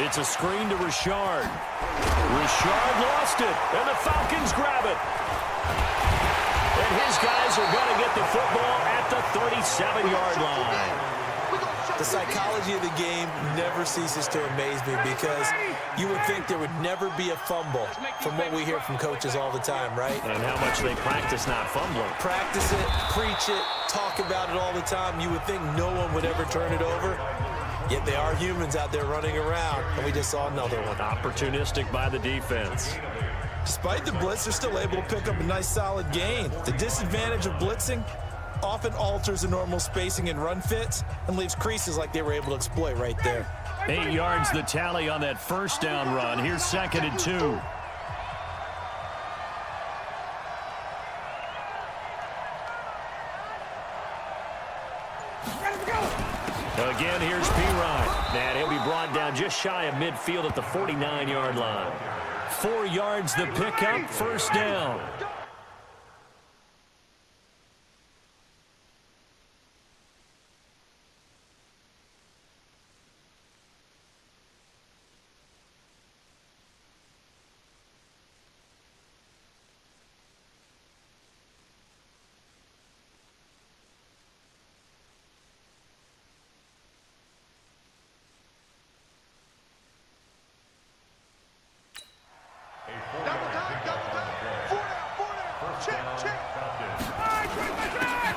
It's a screen to Richard. Richard lost it, and the Falcons grab it. And his guys are going to get the football at the 37-yard line. The psychology of the game never ceases to amaze me because you would think there would never be a fumble from what we hear from coaches all the time, right? And how much they practice not fumbling. Practice it, preach it, talk about it all the time. You would think no one would ever turn it over. Yet they are humans out there running around, and we just saw another one. Opportunistic by the defense. Despite the blitz, they're still able to pick up a nice solid gain. The disadvantage of blitzing often alters the normal spacing and run fits and leaves creases like they were able to exploit right there. 8 yards the tally on that first down run. Here's 2nd and 2. Again, here's Pirine. And he'll be brought down just shy of midfield at the 49-yard line. 4 yards the pickup, first down.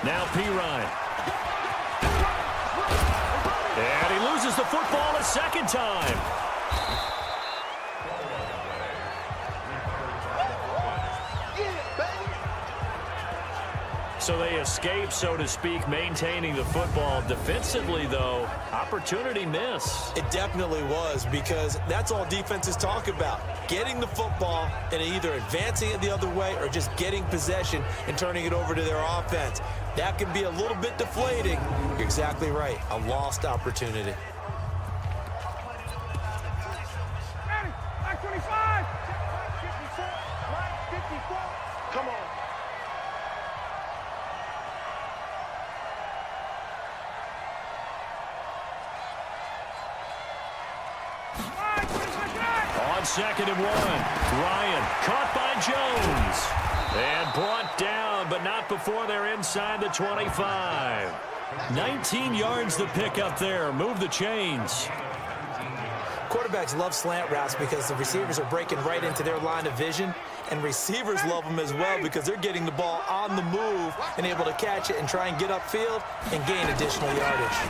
Now Pirine. And he loses the football a second time. So they escape, so to speak, maintaining the football. Defensively, though, opportunity miss. It definitely was, because that's all defenses talk about. Getting the football and either advancing it the other way or just getting possession and turning it over to their offense. That can be a little bit deflating. You're exactly right. A lost opportunity. Back 25. 54. Come on. On 2nd and 1, Ryan caught by Jones and brought down, but not before they're inside the 25. 19 yards the pickup there. Move the chains. Quarterbacks love slant routes because the receivers are breaking right into their line of vision, and receivers love them as well because they're getting the ball on the move and able to catch it and try and get upfield and gain additional yardage.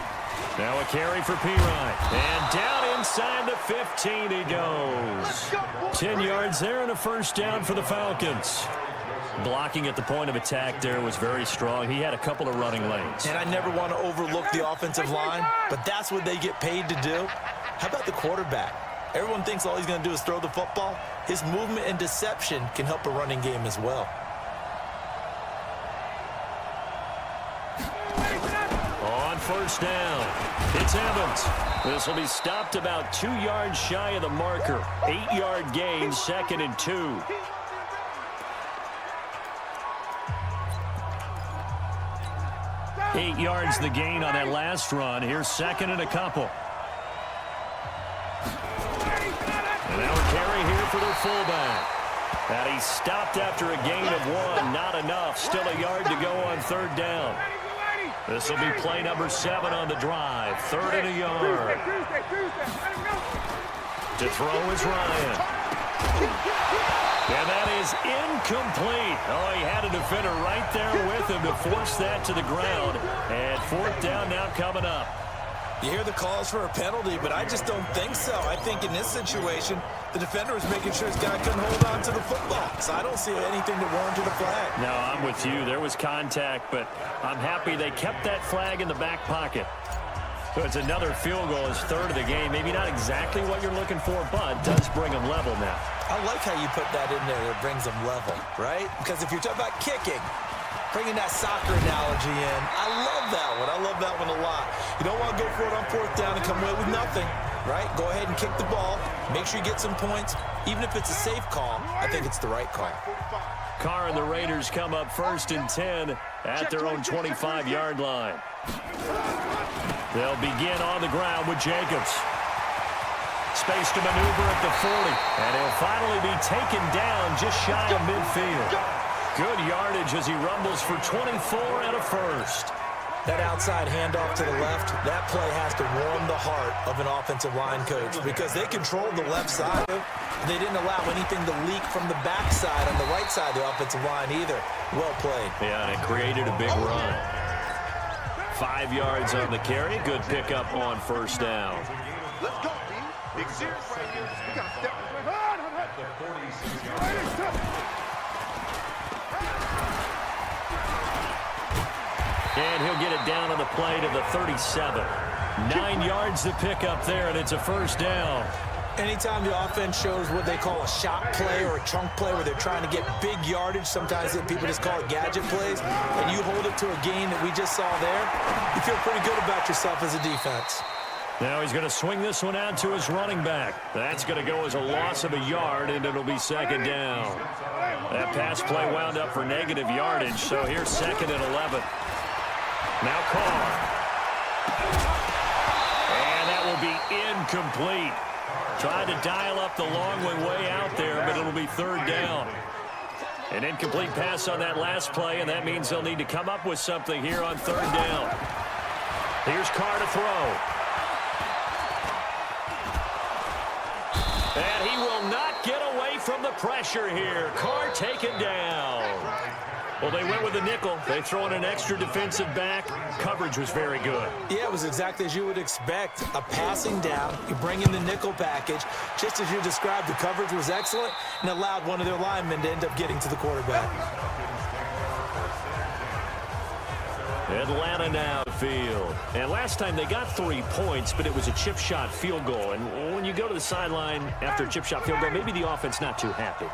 Now a carry for Pirine. And down inside the 15 he goes. 10 yards there and a first down for the Falcons. Blocking at the point of attack there was very strong. He had a couple of running lanes. And I never want to overlook the offensive line, but that's what they get paid to do. How about the quarterback? Everyone thinks all he's going to do is throw the football. His movement and deception can help a running game as well. On first down, it's Evans. This will be stopped about 2 yards shy of the marker. 8-yard gain, 2nd and 2. Eight yards the gain on that last run. Here's 2nd and a couple. And now a carry here for their fullback. And he stopped after a gain of 1. Not enough. Still a yard to go on 3rd down. This will be play number 7 on the drive. 3rd and a yard. To throw is Ryan. And that is incomplete. Oh, he had a defender right there with him to force that to the ground. And 4th down now coming up. You hear the calls for a penalty, but I just don't think so. I think in this situation, the defender was making sure his guy couldn't hold on to the football. So I don't see anything to warrant the flag. No, I'm with you. There was contact, but I'm happy they kept that flag in the back pocket. So it's another field goal, his 3rd of the game. Maybe not exactly what you're looking for, but does bring them level now. I like how you put that in there. It brings them level, right? Because if you're talking about kicking, bringing that soccer analogy in, I love that one. I love that one a lot. You don't want to go for it on 4th down and come away with nothing, right? Go ahead and kick the ball. Make sure you get some points. Even if it's a safe call, I think it's the right call. Carr and the Raiders come up 1st and 10 at their own 25-yard line. They'll begin on the ground with Jacobs. Space to maneuver at the 40. And he'll finally be taken down just shy of midfield. Good yardage as he rumbles for 24 and a first. That outside handoff to the left, that play has to warm the heart of an offensive line coach because they controlled the left side. They didn't allow anything to leak from the backside on the right side of the offensive line either. Well played. Yeah, and it created a big run. 5 yards on the carry. Good pickup on 1st down. Let's go, team. Big serious right here. We got to step. And he'll get it down on the play to the 37. 9 yards to pick up there, and it's a 1st down. Anytime the offense shows what they call a shot play or a chunk play where they're trying to get big yardage, sometimes people just call it gadget plays, and you hold it to a gain that we just saw there, you feel pretty good about yourself as a defense. Now he's going to swing this one out to his running back. That's going to go as a loss of a yard, and it'll be 2nd down. That pass play wound up for negative yardage, so here's 2nd and 11. Now Carr. And that will be incomplete. Tried to dial up the long way out there, but it'll be 3rd down. An incomplete pass on that last play, and that means they'll need to come up with something here on 3rd down. Here's Carr to throw. And he will not get away from the pressure here. Carr taken down. Well, they went with a nickel. They throw in an extra defensive back. Coverage was very good. Yeah, it was exactly as you would expect. A passing down. You bring in the nickel package. Just as you described, the coverage was excellent and allowed one of their linemen to end up getting to the quarterback. Atlanta now field. And last time they got 3 points, but it was a chip shot field goal. And when you go to the sideline after a chip shot field goal, maybe the offense not too happy.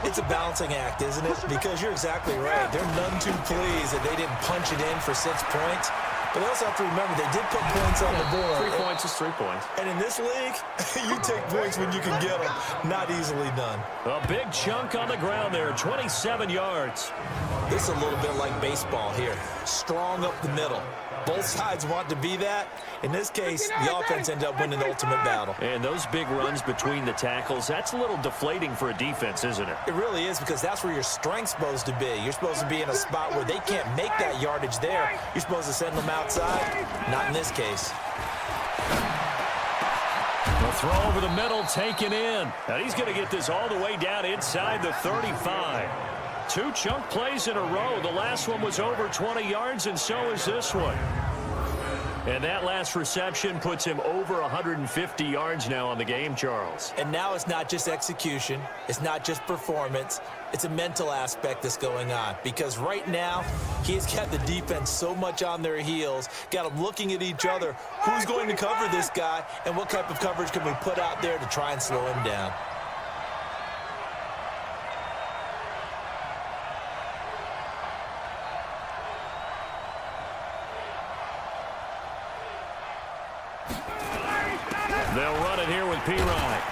It's a balancing act, isn't it? Because you're exactly right. They're none too pleased that they didn't punch it in for 6 points. But they also have to remember they did put points on the board. 3 points is 3 points. And in this league, you take points when you can get them. Not easily done. A big chunk on the ground there, 27 yards. This is a little bit like baseball here. Strong up the middle. Both sides want to be that. In this case, the offense ended up winning the ultimate battle. And those big runs between the tackles, that's a little deflating for a defense, isn't it? It really is, because that's where your strength's supposed to be. You're supposed to be in a spot where they can't make that yardage there. You're supposed to send them outside. Not in this case. The throw over the middle taken in. And he's going to get this all the way down inside the 35. 2 chunk plays in a row. The last one was over 20 yards, and so is this one. And that last reception puts him over 150 yards now on the game, Charles. And now it's not just execution. It's not just performance. It's a mental aspect that's going on. Because right now, he's got the defense so much on their heels, got them looking at each other. Who's going to cover this guy, and what type of coverage can we put out there to try and slow him down? They'll run it here with P-Ryan.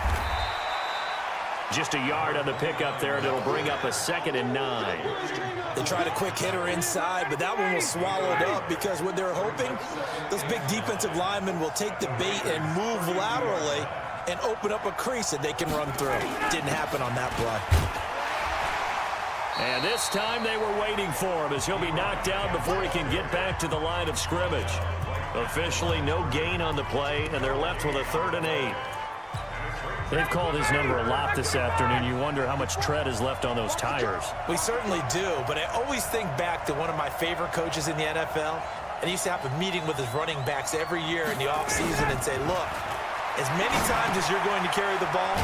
Just a yard on the pickup there, and it'll bring up a 2nd and 9. They tried a quick hitter inside, but that one was swallowed up because what they're hoping, those big defensive linemen will take the bait and move laterally and open up a crease that they can run through. Didn't happen on that play. And this time they were waiting for him as he'll be knocked out before he can get back to the line of scrimmage. Officially no gain on the play, and they're left with a 3rd and 8. They've called his number a lot this afternoon. You wonder how much tread is left on those tires. We certainly do, but I always think back to one of my favorite coaches in the NFL, and he used to have a meeting with his running backs every year in the offseason and say, look, as many times as you're going to carry the ball,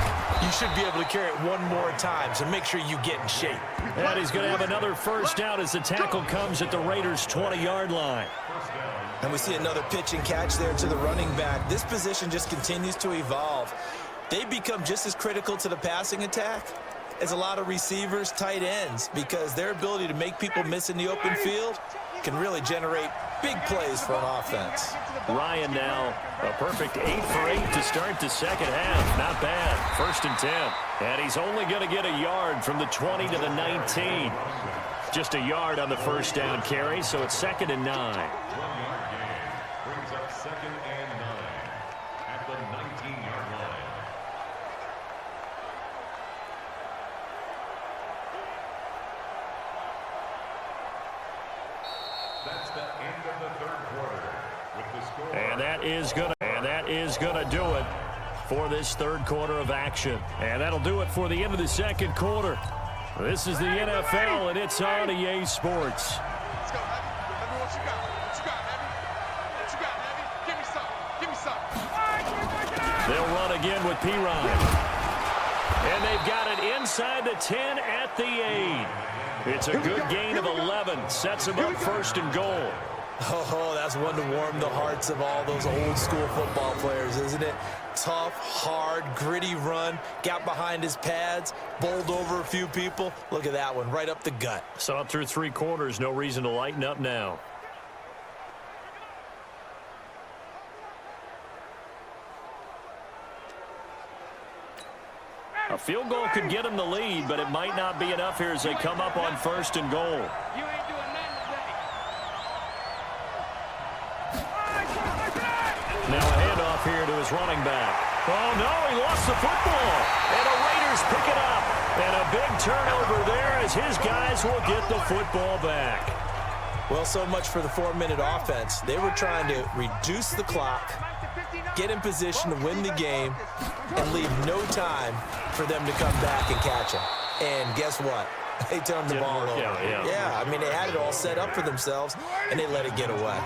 you should be able to carry it one more time, so make sure you get in shape. And he's going to have another first down as the tackle comes at the Raiders' 20-yard line. And we see another pitch and catch there to the running back. This position just continues to evolve. They become just as critical to the passing attack as a lot of receivers, tight ends, because their ability to make people miss in the open field can really generate big plays for an offense. Ryan now, a perfect 8 for 8 to start the second half. Not bad. 1st and 10. And he's only going to get a yard from the 20 to the 19. Just a yard on the first down carry, so it's 2nd and 9. Brings up 2nd and 9 at the 19-yard line. That's the end of the 3rd quarter. With the score. And that is gonna do it for this 3rd quarter of action. And that'll do it for the end of the 2nd quarter. This is the NFL, and it's on EA Sports. Let's go, Heavy. Let me what you got. What you got, Heavy? What you got, Heavy? Give me some. Give me some. They'll run again with P-Ryan. And they've got it inside the 10 at the 8. It's a good gain of 11. Sets them up 1st and goal. Oh, that's one to warm the hearts of all those old school football players, isn't it? Tough, hard, gritty run. Got behind his pads, bowled over a few people. Look at that one, right up the gut. Saw it through 3 quarters. No reason to lighten up now. A field goal could get them the lead, but it might not be enough here as they come up on 1st and goal. You ain't doing nothing today. Now a handoff here to his running back. Oh, no, he lost the football. And the Raiders pick it up. And a big turnover there as his guys will get the football back. Well, so much for the 4-minute offense. They were trying to reduce the clock, get in position to win the game, and leave no time for them to come back and catch him. And guess what? They turned the ball over. Yeah, I mean, they had it all set up for themselves, and they let it get away.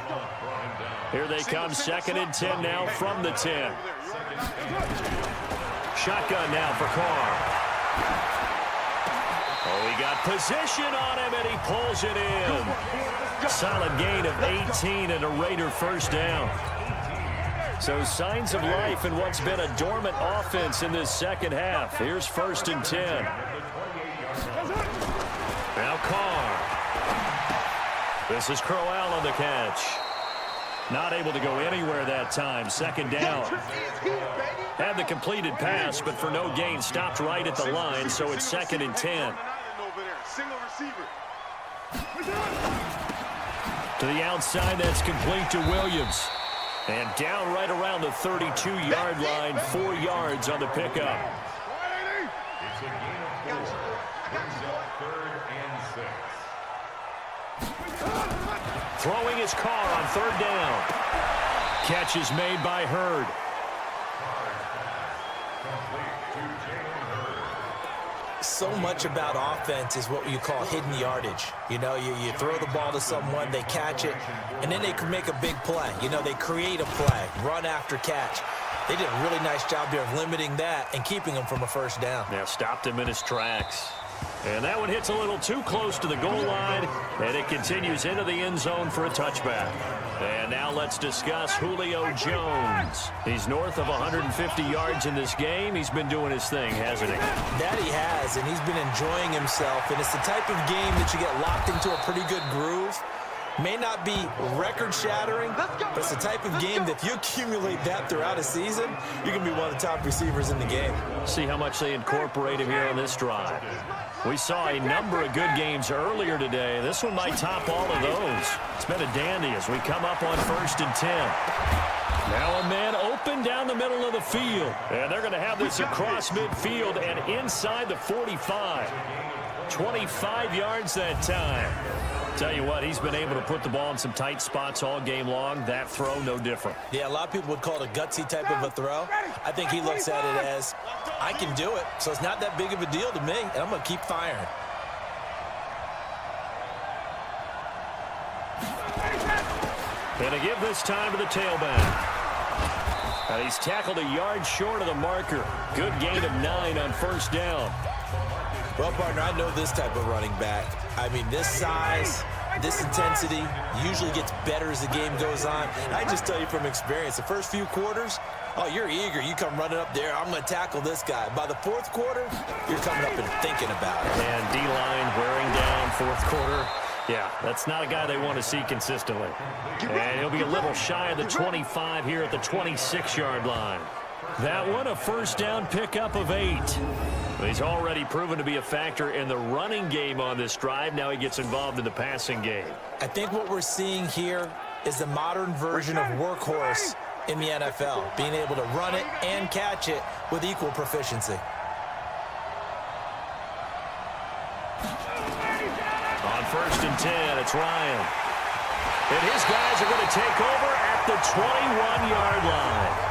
Here they come, 2nd and 10 now from the 10. Shotgun now for Carr. Oh, he got position on him, and he pulls it in. Solid gain of 18 and a Raider first down. So signs of life in what's been a dormant offense in this second half. Here's 1st and 10. Now Carr. This is Crowell on the catch. Not able to go anywhere that time. 2nd down. Had the completed pass, but for no gain, stopped right at the line, so it's 2nd and 10. To the outside, that's complete to Williams. And down right around the 32-yard line, 4 yards on the pickup. It's a gain of 4. Brings up 3rd and 6. Throwing his Carr on 3rd down. Catch is made by Hurd. So much about offense is what you call hidden yardage. You know, you throw the ball to someone, they catch it, and then they can make a big play. You know, they create a play, run after catch. They did a really nice job there of limiting that and keeping him from a first down. Now stopped him in his tracks. And that one hits a little too close to the goal line, and it continues into the end zone for a touchback. And now let's discuss Julio Jones. He's north of 150 yards in this game. He's been doing his thing, hasn't he? That he has, and he's been enjoying himself. And it's the type of game that you get locked into a pretty good groove. May not be record-shattering, but it's the type of game that if you accumulate that throughout a season, you're going to be one of the top receivers in the game. See how much they incorporate him here on this drive. We saw a number of good games earlier today. This one might top all of those. It's been a dandy as we come up on 1st and 10. Now a man open down the middle of the field. And they're going to have this across midfield and inside the 45. 25 yards that time. Tell you what, he's been able to put the ball in some tight spots all game long. That throw, no different. Yeah, a lot of people would call it a gutsy type of a throw. I think he looks at it as, I can do it, so it's not that big of a deal to me, and I'm going to keep firing. And to give this time to the tailback. And he's tackled a yard short of the marker. Good gain of 9 on first down. Well, partner, I know this type of running back. I mean, this size, this intensity usually gets better as the game goes on. And I just tell you from experience, the first few quarters, oh, you're eager. You come running up there, I'm going to tackle this guy. By the fourth quarter, you're coming up and thinking about it. And D-line wearing down fourth quarter. Yeah, that's not a guy they want to see consistently. And he'll be a little shy of the 25 here at the 26-yard line. That one, a first down pickup of 8. He's already proven to be a factor in the running game on this drive. Now he gets involved in the passing game. I think what we're seeing here is the modern version of workhorse in the NFL, being able to run it and catch it with equal proficiency. On first and 10, it's Ryan. And his guys are going to take over at the 21-yard line.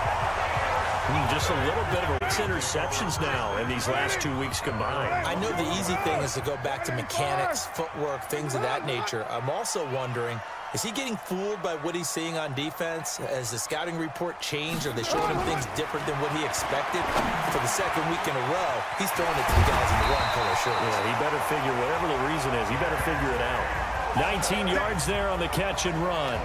Just a little bit of interceptions now in these last 2 weeks combined. I know the easy thing is to go back to mechanics, footwork, things of that nature. I'm also wondering, is he getting fooled by what he's seeing on defense? Has the scouting report changed? Are they showing him things different than what he expected? For the second week in a row, he's throwing it to the guys in the wrong color shirts. Yeah, he better figure, whatever the reason is, he better figure it out. 19 yards there on the catch and run.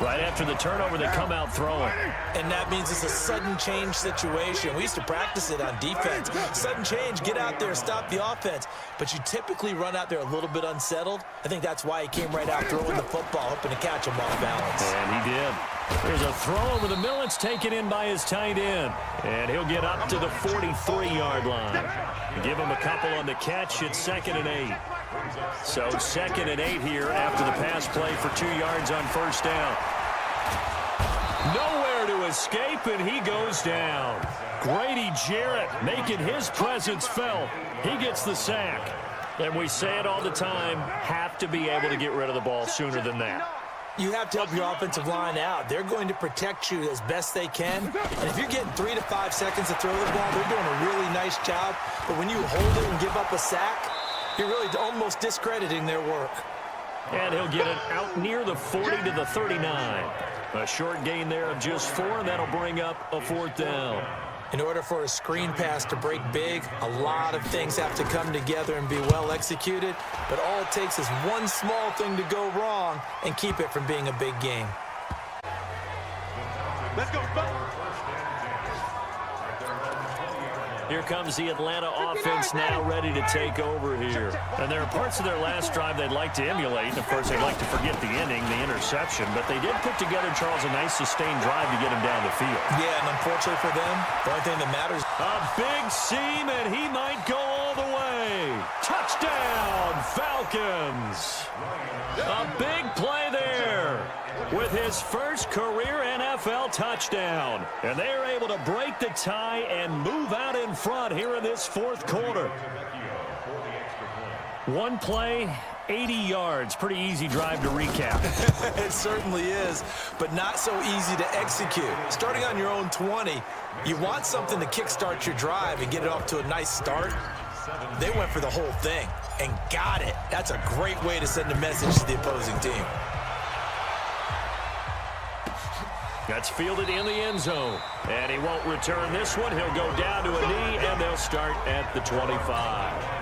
Right after the turnover, they come out throwing. And that means it's a sudden change situation. We used to practice it on defense. Sudden change, get out there, stop the offense. But you typically run out there a little bit unsettled. I think that's why he came right out throwing the football, hoping to catch him off balance. And he did. There's a throw over the middle. It's taken in by his tight end. And he'll get up to the 43-yard line. Give him a couple on the catch. It's 2nd and 8. So 2nd and 8 here after the pass play for 2 yards on first down. Nowhere to escape, and he goes down. Grady Jarrett making his presence felt. He gets the sack. And we say it all the time, have to be able to get rid of the ball sooner than that. You have to help your offensive line out. They're going to protect you as best they can. And if you're getting 3 to 5 seconds to throw the ball, they're doing a really nice job. But when you hold it and give up a sack, you're really almost discrediting their work. And he'll get it out near the 40 to the 39. A short gain there of just 4, and that'll bring up a 4th down. In order for a screen pass to break big, a lot of things have to come together and be well executed. But all it takes is one small thing to go wrong and keep it from being a big game. Let's go, Here comes the Atlanta offense now ready to take over here. And there are parts of their last drive they'd like to emulate. And, of course, they'd like to forget the ending, the interception. But they did put together, Charles, a nice sustained drive to get him down the field. Yeah, and unfortunately for them, the only thing that matters. A big seam, and he might go all the way. Touchdown, Falcons. A big play there with his first career NFL touchdown. And they're able to break the tie and move out in front here in this 4th quarter. One play, 80 yards. Pretty easy drive to recap. It certainly is, but not so easy to execute. Starting on your own 20, you want something to kickstart your drive and get it off to a nice start. They went for the whole thing and got it. That's a great way to send a message to the opposing team. That's fielded in the end zone. And he won't return this one. He'll go down to a knee, and they'll start at the 25.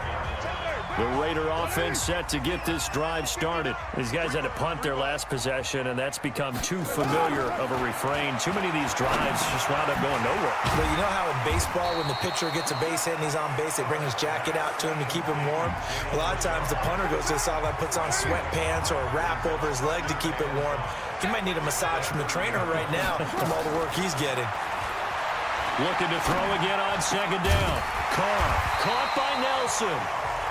The Raider offense set to get this drive started. These guys had to punt their last possession, and that's become too familiar of a refrain. Too many of these drives just wound up going nowhere. But you know how in baseball, when the pitcher gets a base hit and he's on base, they bring his jacket out to him to keep him warm? A lot of times the punter goes to the sideline, puts on sweatpants or a wrap over his leg to keep it warm. He might need a massage from the trainer right now from all the work he's getting. Looking to throw again on 2nd down. Carr caught by Nelson.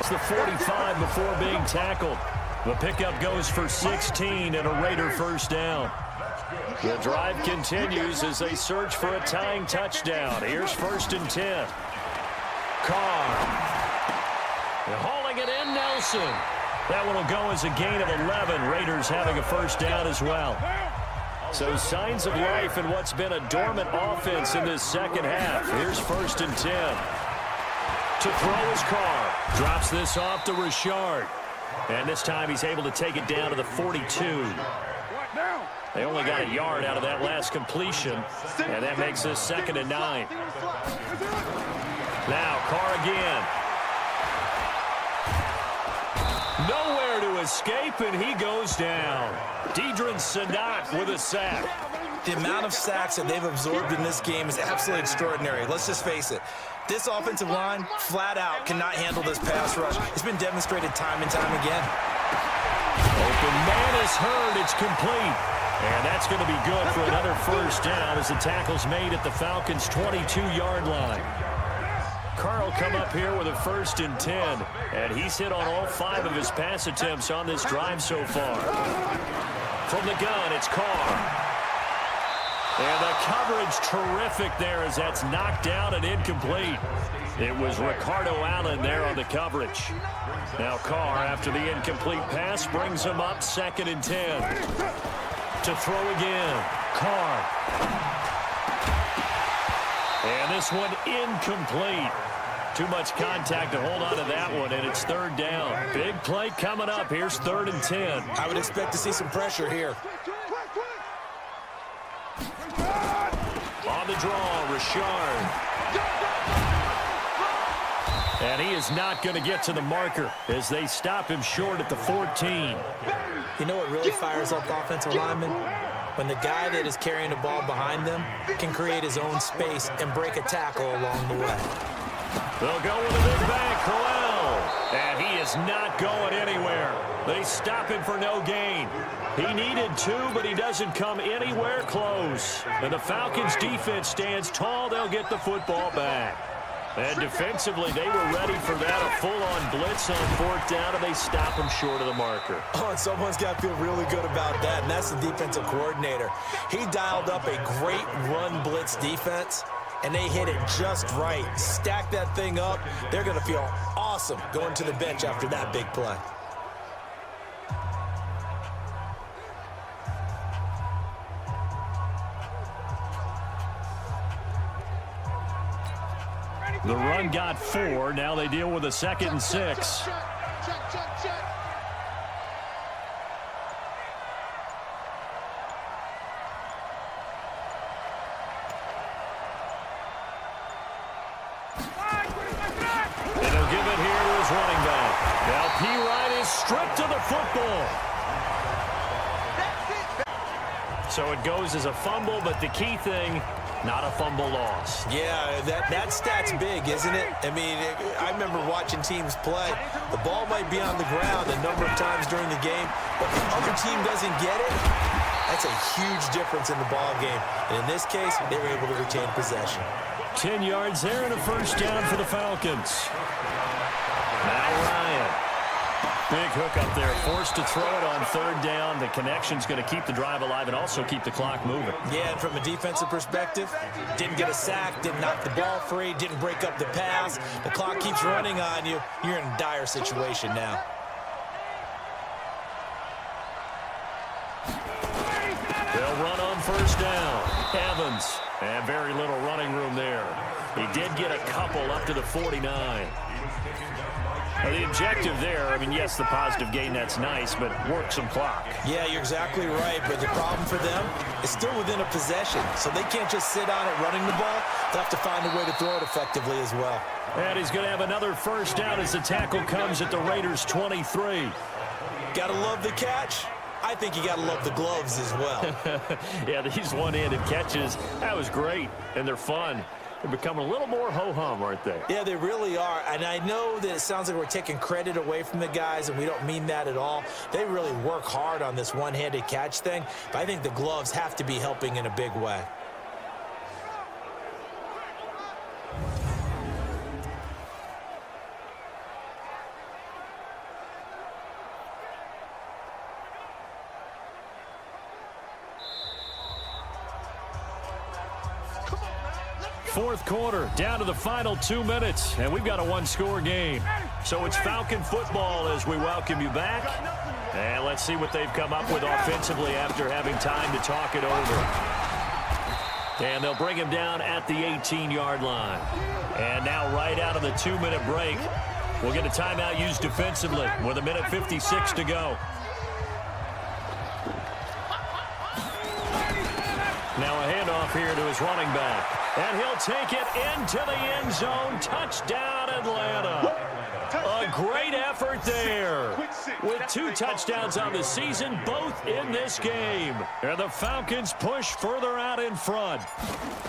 It's the 45 before being tackled. The pickup goes for 16 and a Raider first down. The drive continues as they search for a tying touchdown. Here's 1st and 10. Carr. They're hauling it in, Nelson. That one will go as a gain of 11. Raiders having a first down as well. So signs of life in what's been a dormant offense in this second half. Here's 1st and 10. To throw his Carr. Drops this off to Richard. And this time he's able to take it down to the 42. They only got a yard out of that last completion. And that makes this 2nd and 9. Now Carr again. Nowhere to escape, and he goes down. Deidrin Sanat with a sack. The amount of sacks that they've absorbed in this game is absolutely extraordinary. Let's just face it. This offensive line, flat out, cannot handle this pass rush. It's been demonstrated time and time again. Open man is heard. It's complete. And that's going to be good for another first down as the tackle's made at the Falcons' 22-yard line. Carr will come up here with a 1st and 10. And he's hit on all 5 of his pass attempts on this drive so far. From the gun, it's Carr. And the coverage terrific there as that's knocked down and incomplete. It was Ricardo Allen there on the coverage. Now Carr, after the incomplete pass, brings him up 2nd and 10. To throw again. Carr. And this one incomplete. Too much contact to hold on to that one, and it's 3rd down. Big play coming up. Here's 3rd and 10. I would expect to see some pressure here. On the draw, Richard. And he is not going to get to the marker as they stop him short at the 14. You know what really fires up offensive linemen? When the guy that is carrying the ball behind them can create his own space and break a tackle along the way. They'll go with a big bang, Crowell. And he is not going anywhere. They stop him for no gain. He needed 2, but he doesn't come anywhere close. And the Falcons' defense stands tall. They'll get the football back. And defensively, they were ready for that, a full-on blitz on 4th down, and they stop him short of the marker. Oh, and someone's got to feel really good about that, and that's the defensive coordinator. He dialed up a great run blitz defense, and they hit it just right. Stack that thing up. They're going to feel awesome going to the bench after that big play. The run got 4. Now they deal with a 2nd and 6. They'll give it here to his running back. Now P. is stripped of the football. So it goes as a fumble, but the key thing, not a fumble loss. Yeah, that stat's big, isn't it? I mean, I remember watching teams play. The ball might be on the ground a number of times during the game, but the other team doesn't get it. That's a huge difference in the ball game. And in this case, they were able to retain possession. 10 yards there and a first down for the Falcons. Now Ryan. Big hook up there, forced to throw it on 3rd down. The connection's going to keep the drive alive and also keep the clock moving. Yeah, and from a defensive perspective, didn't get a sack, didn't knock the ball free, didn't break up the pass. The clock keeps running on you. You're in a dire situation now. They'll run on 1st down. Evans, and very little running room there. He did get a couple up to the 49. The objective there, I mean, yes, the positive gain, that's nice, but work some clock. Yeah, you're exactly right, but the problem for them is still within a possession, so they can't just sit on it running the ball. They'll have to find a way to throw it effectively as well. And he's going to have another first down as the tackle comes at the Raiders' 23. Gotta love the catch. I think you gotta love the gloves as well. Yeah, these one-handed catches, that was great, and they're fun. They're becoming a little more ho-hum, aren't they? Yeah, they really are. And I know that it sounds like we're taking credit away from the guys, and we don't mean that at all. They really work hard on this one-handed catch thing, but I think the gloves have to be helping in a big way. Fourth quarter, down to the final 2 minutes, and we've got a one-score game. So it's Falcon football as we welcome you back. And let's see what they've come up with offensively after having time to talk it over. And they'll bring him down at the 18-yard line. And now right out of the 2-minute break, we'll get a timeout used defensively with 1:56 to go. Now a handoff here to his running back. And he'll take it into the end zone. Touchdown, Atlanta. A great effort there. With 2 touchdowns on the season, both in this game. And the Falcons push further out in front.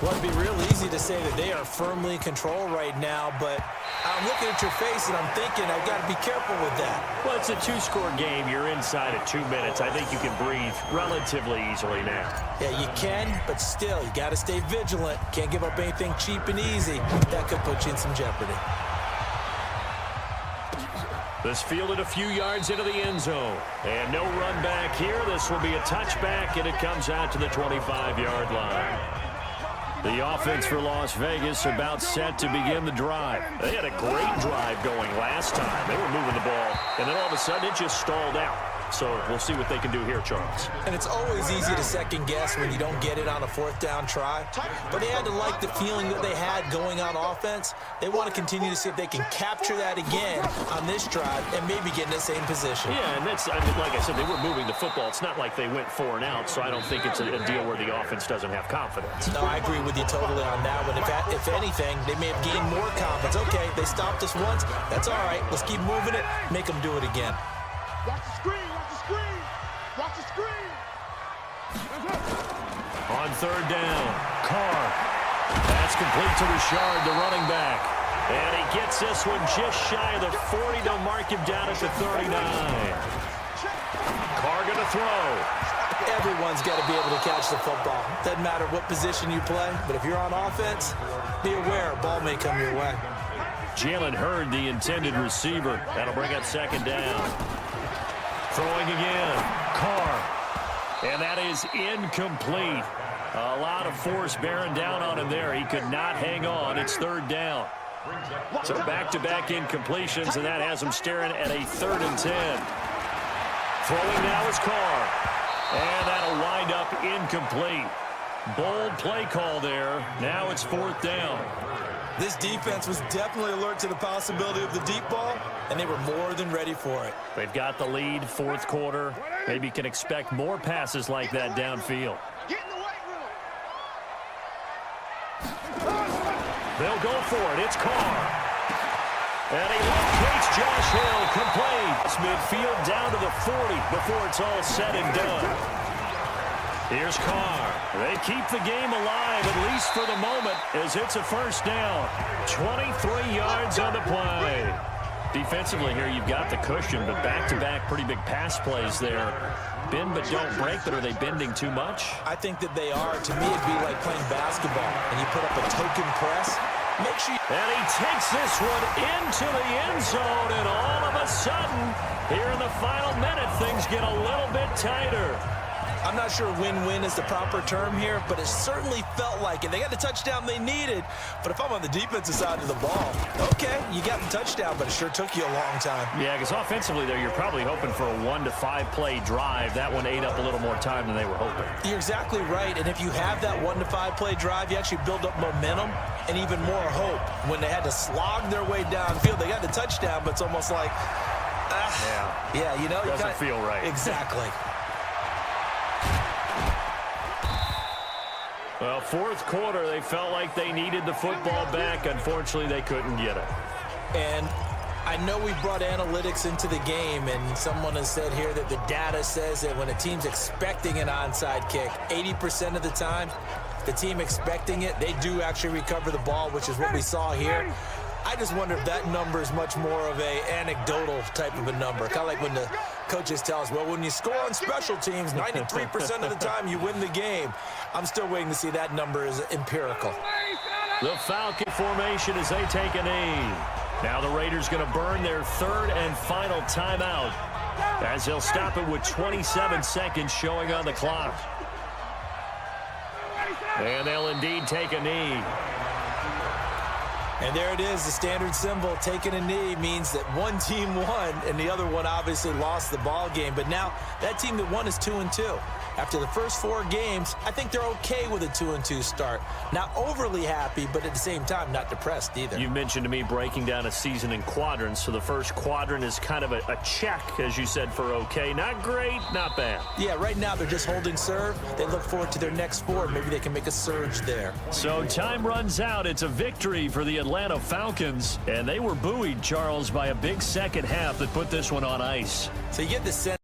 Well, it'd be real easy to say that they are firmly in control right now, but I'm looking at your face and I'm thinking I've got to be careful with that. Well, it's a 2-score game. You're inside of 2 minutes. I think you can breathe relatively easily now. Yeah, you can, but still, you got to stay vigilant. Can't give up anything cheap and easy. That could put you in some jeopardy. This fielded a few yards into the end zone. And no run back here. This will be a touchback, and it comes out to the 25-yard line. The offense for Las Vegas about set to begin the drive. They had a great drive going last time. They were moving the ball, and then all of a sudden it just stalled out. So we'll see what they can do here, Charles. And it's always easy to second guess when you don't get it on a 4th down try. But they had to like the feeling that they had going on offense. They want to continue to see if they can capture that again on this drive and maybe get in the same position. Yeah, and that's, I mean, like I said, they were moving the football. It's not like they went 4 and out, so I don't think it's a deal where the offense doesn't have confidence. No, I agree with you totally on that one. If anything, they may have gained more confidence. Okay, they stopped us once. That's all right. Let's keep moving it. Make them do it again. Watch the screen. Watch the screen. Watch the screen. On 3rd down, Carr. That's complete to Richard, the running back. And he gets this one just shy of the 40. They'll mark him down at the 39. Carr going to throw. Everyone's got to be able to catch the football. Doesn't matter what position you play, but if you're on offense, be aware a ball may come your way. Jalen Hurd, the intended receiver. That'll bring up 2nd down. Throwing again, Carr. And that is incomplete. A lot of force bearing down on him there. He could not hang on. It's 3rd down. So back-to-back incompletions, and that has him staring at a 3rd and 10. Throwing now is Carr. And that'll wind up incomplete. Bold play call there. Now it's 4th down. This defense was definitely alert to the possibility of the deep ball, and they were more than ready for it. They've got the lead, 4th quarter. Maybe can expect more passes like that downfield. Get in the weight room. They'll go for it. It's Carr. And he locates Josh Hill. Complete. It's midfield down to the 40 before it's all said and done. Here's Carr. They keep the game alive, at least for the moment, as it's a 1st down. 23 yards on the play. Defensively here, you've got the cushion, but back-to-back pretty big pass plays there. Bend but don't break, but are they bending too much? I think that they are. To me, it'd be like playing basketball, and you put up a token press. Make sure And he takes this one into the end zone, and all of a sudden, here in the final minute, things get a little bit tighter. I'm not sure win-win is the proper term here, but it certainly felt like it. They got the touchdown they needed, but if I'm on the defensive side of the ball, okay, you got the touchdown, but it sure took you a long time. Yeah, because offensively there, you're probably hoping for a 1 to 5 play drive. That one ate up a little more time than they were hoping. You're exactly right, and if you have that 1 to 5 play drive, you actually build up momentum and even more hope. When they had to slog their way downfield, they got the touchdown, but it's almost like, yeah, you know, doesn't feel right. Exactly. Well, 4th quarter, they felt like they needed the football back. Unfortunately, they couldn't get it. And I know we brought analytics into the game, and someone has said here that the data says that when a team's expecting an onside kick, 80% of the time, the team expecting it, they do actually recover the ball, which is what we saw here. I just wonder if that number is much more of a anecdotal type of a number. Kind of like when the coaches tell us, well, when you score on special teams, 93% of the time you win the game. I'm still waiting to see that number is empirical. The Falcon formation as they take a knee. Now the Raiders going to burn their 3rd and final timeout as they'll stop it with 27 seconds showing on the clock. And they'll indeed take a knee. And there it is, the standard symbol. Taking a knee means that one team won, and the other one obviously lost the ball game. But now that team that won is 2-2. After the first 4 games, I think they're okay with a 2-2 start. Not overly happy, but at the same time, not depressed either. You mentioned to me breaking down a season in quadrants, so the first quadrant is kind of a check, as you said, for okay. Not great, not bad. Yeah, right now they're just holding serve. They look forward to their next 4. Maybe they can make a surge there. So time runs out. It's a victory for the Atlanta Falcons, and they were buoyed, Charles, by a big second half that put this one on ice. So you get the sense